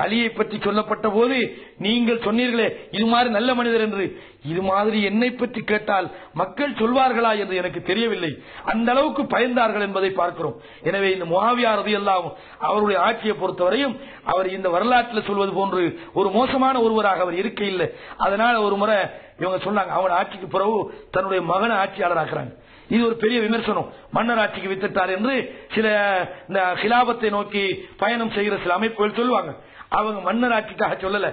அலியை பற்றி சொல்லப்பட்ட போது நீங்கள் சொன்னீர்களே இது மாதிரி நல்ல மனிதர் என்று, இது மாதிரி என்னை பற்றி கேட்டால் மக்கள் சொல்வார்களா என்று எனக்கு தெரியவில்லை. அந்த அளவுக்கு பயந்தார்கள் என்பதை பார்க்கிறோம். எனவே இந்த முஆவியா ரலியல்லாஹு அவருடைய ஆட்சியை பொறுத்தவரையும் அவர் இந்த வரலாற்றில் சொல்வது போன்று ஒரு மோசமான ஒருவராக அவர் இருக்க இல்லை. அதனால ஒரு முறை இவங்க சொன்னாங்க, அவன் ஆட்சிக்கு பிறகு தன்னுடைய மகனை ஆட்சியாளராக்குறாங்க. இது ஒரு பெரிய விமர்சனம். மன்னர் ஆட்சிக்கு வித்துட்டார் என்று சில இந்த ஹிலாபத்தை நோக்கி பயணம் செய்கிற சில அமைப்புகள் சொல்லுவாங்க. அவங்க மன்னர் ஆட்சிக்காக சொல்லல,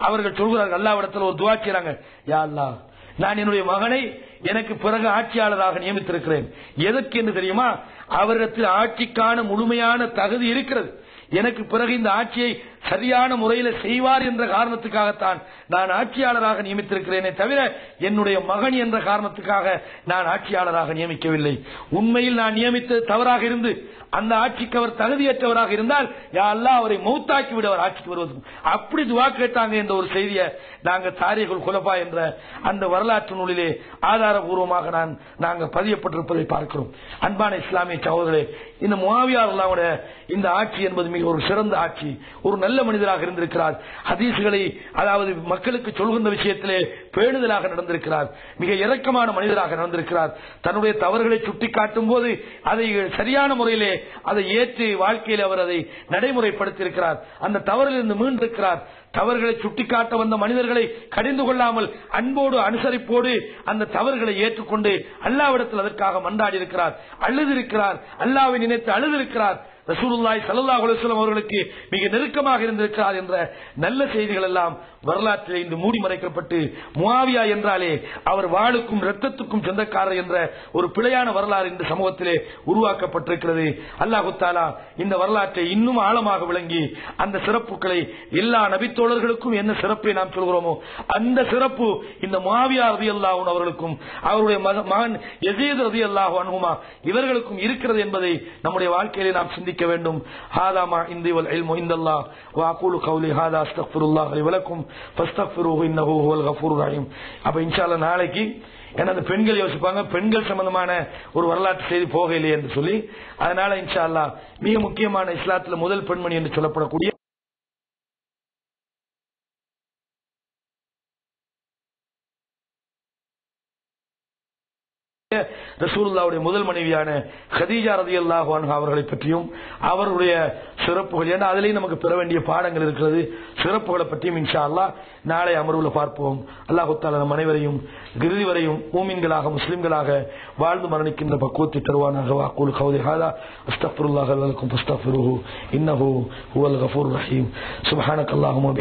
அவர்கள் சொல்கிறார்கள், அல்லாஹ்விடத்தில் ஒரு துஆ செய்றாங்க, யா அல்லாஹ், நான் என்னுடைய மகனை எனக்கு பிறகு ஆட்சியாளராக நியமித்திருக்கிறேன். எதற்கு என்று தெரியுமா? அவரிடத்தில் ஆட்சிக்கான முழுமையான தகுதி இருக்கிறது. எனக்கு பிறகு இந்த ஆட்சியை சரியான முறையில் செய்வார் என்ற காரணத்துக்காகத்தான் நான் ஆட்சியாளராக நியமித்திருக்கிறேனே தவிர என்னுடைய மகன் என்ற காரணத்துக்காக நான் ஆட்சியாளராக நியமிக்கவில்லை. உண்மையில் நான் நியமித்தது தவறாக இருந்து அந்த ஆட்சிக்கு அவர் தகுதியற்றவராக இருந்தால் யா அல்லாஹ் அவரை மௌத்தாக்கி விட அவர் ஆட்சிக்கு வருவதும் அப்படி துவா கேட்டாங்க என்ற ஒரு செய்தியை நாங்கள் தாரீகுல் குலபா என்ற அந்த வரலாற்று நூலிலே ஆதாரபூர்வமாக நாங்கள் பதியப்பட்டிருப்பதை பார்க்கிறோம். அன்பான இஸ்லாமிய சகோதரர்களே, இந்த முஆவியா ரலியல்லாஹு இந்த ஆட்சி என்பது மிக ஒரு சிறந்த ஆட்சி. ஒரு நல்ல மனிதராக இருந்திருக்கிறார். ஹதீஸ்களை அதாவது மக்களுக்கு சொல்கின்ற விஷயத்திலே பேணுதலாக நடந்திருக்கிறார். மிக இரக்கமான மனிதராக நடந்திருக்கிறார். தன்னுடைய தவறுகளை சுட்டிக்காட்டும் போது அதை சரியான முறையிலே அதை ஏற்று வாழ்க்கையில் அவர் அதை நடைமுறைப்படுத்தியிருக்கிறார். அந்த தவறிலிருந்து மீண்டிருக்கிறார். தவறுகளை சுட்டிக்காட்ட வந்த மனிதர்களை கடிந்து கொள்ளாமல் அன்போடு அனுசரிப்போடு அந்த தவறுகளை ஏற்றுக்கொண்டு அல்லாஹ்விடத்தில் அதற்காக மன்றாடி இருக்கிறார், அழுதிருக்கிறார், அல்லாஹ்வை நினைத்து அழுதிருக்கிறார். ரசூலுல்லாஹி ஸல்லல்லாஹு அலைஹி வஸல்லம் அவர்களுக்கு மிக நெருக்கமாக இருந்திருக்கிறார் என்ற நல்ல செய்திகள் எல்லாம் வரலாற்றில் இன்று மூடி மறைக்கப்பட்டு முஆவியா என்றாலே அவர் வாளுக்கும் இரத்தத்துக்கும் சொந்தக்காரர் என்ற ஒரு பிழையான வரலாறு இந்த சமூகத்திலே உருவாக்கப்பட்டிருக்கிறது. அல்லாஹு தஆலா இந்த வரலாற்றை இன்னும் ஆழமாக விளங்கி அந்த சிறப்புகளை எல்லா நபித்தோழர்களுக்கும் என்ன சிறப்பை நாம் சொல்கிறோமோ அந்த சிறப்பு இந்த முஆவியா ரலியல்லாஹு அன்ஹு அவர்களுக்கும் அவருடைய மகன் யஸீத் ரலியல்லாஹு அன்ஹுமா இவர்களுக்கும் இருக்கிறது என்பதை நம்முடைய வாழ்க்கையிலே நாம் சிந்திக்க சிந்திக்க வேண்டும். ஹாதா மா இந்தி வல் இல்மு இந்தல்லாஹ் வ அகூலு கௌலி ஹாதா அஸ்தக்ஃபிருல்லாஹ் லி வ லக்கும் ஃபஸ்தக்ஃபிருஹு இன்னஹு ஹுவல் கஃபூருர் ரஹீம். அப்ப இன்ஷா அல்லாஹ் நாளைக்கு ஏன்னா அந்த பெண்கள் யோசிப்பாங்க பெண்கள் சம்பந்தமான ஒரு வரலாற்று செய்தி போகலையே என்று சொல்லி, அதனால இன்ஷா அல்லாஹ் மிக முக்கியமான இஸ்லாத்துல முதல் பெண்மணி என்று சொல்லப்படக்கூடிய ரசூலுல்லாஹ்வுடைய முதல் மனைவியான கதீஜா ரலியல்லாஹு அன்ஹா அவர்களை பற்றியும் அவருடைய சிறப்புகள், ஏன்னா அதிலேயும் நமக்கு பெற வேண்டிய பாடங்கள் இருக்கிறது, சிறப்புகளை பற்றியும் இன்ஷா அல்லாஹ் நாளை அமர்வுல பார்ப்போம். அல்லாஹ் தஆலா நம் அனைவரையும் இறுதி வரையும் மூமின்களாக முஸ்லிம்களாக வாழ்ந்து மரணிக்கின்ற பக்குவத்தை தருவானாக. வஅகூலு கௌலி ஹாதா அஸ்தக்ஃபிருல்லாஹ லி வ லக்கும் ஃபஸ்தக்ஃபிருஹு இன்னஹு ஹுவல் கஃபூருர் ரஹீம். சுப்ஹானக்கல்லாஹும்ம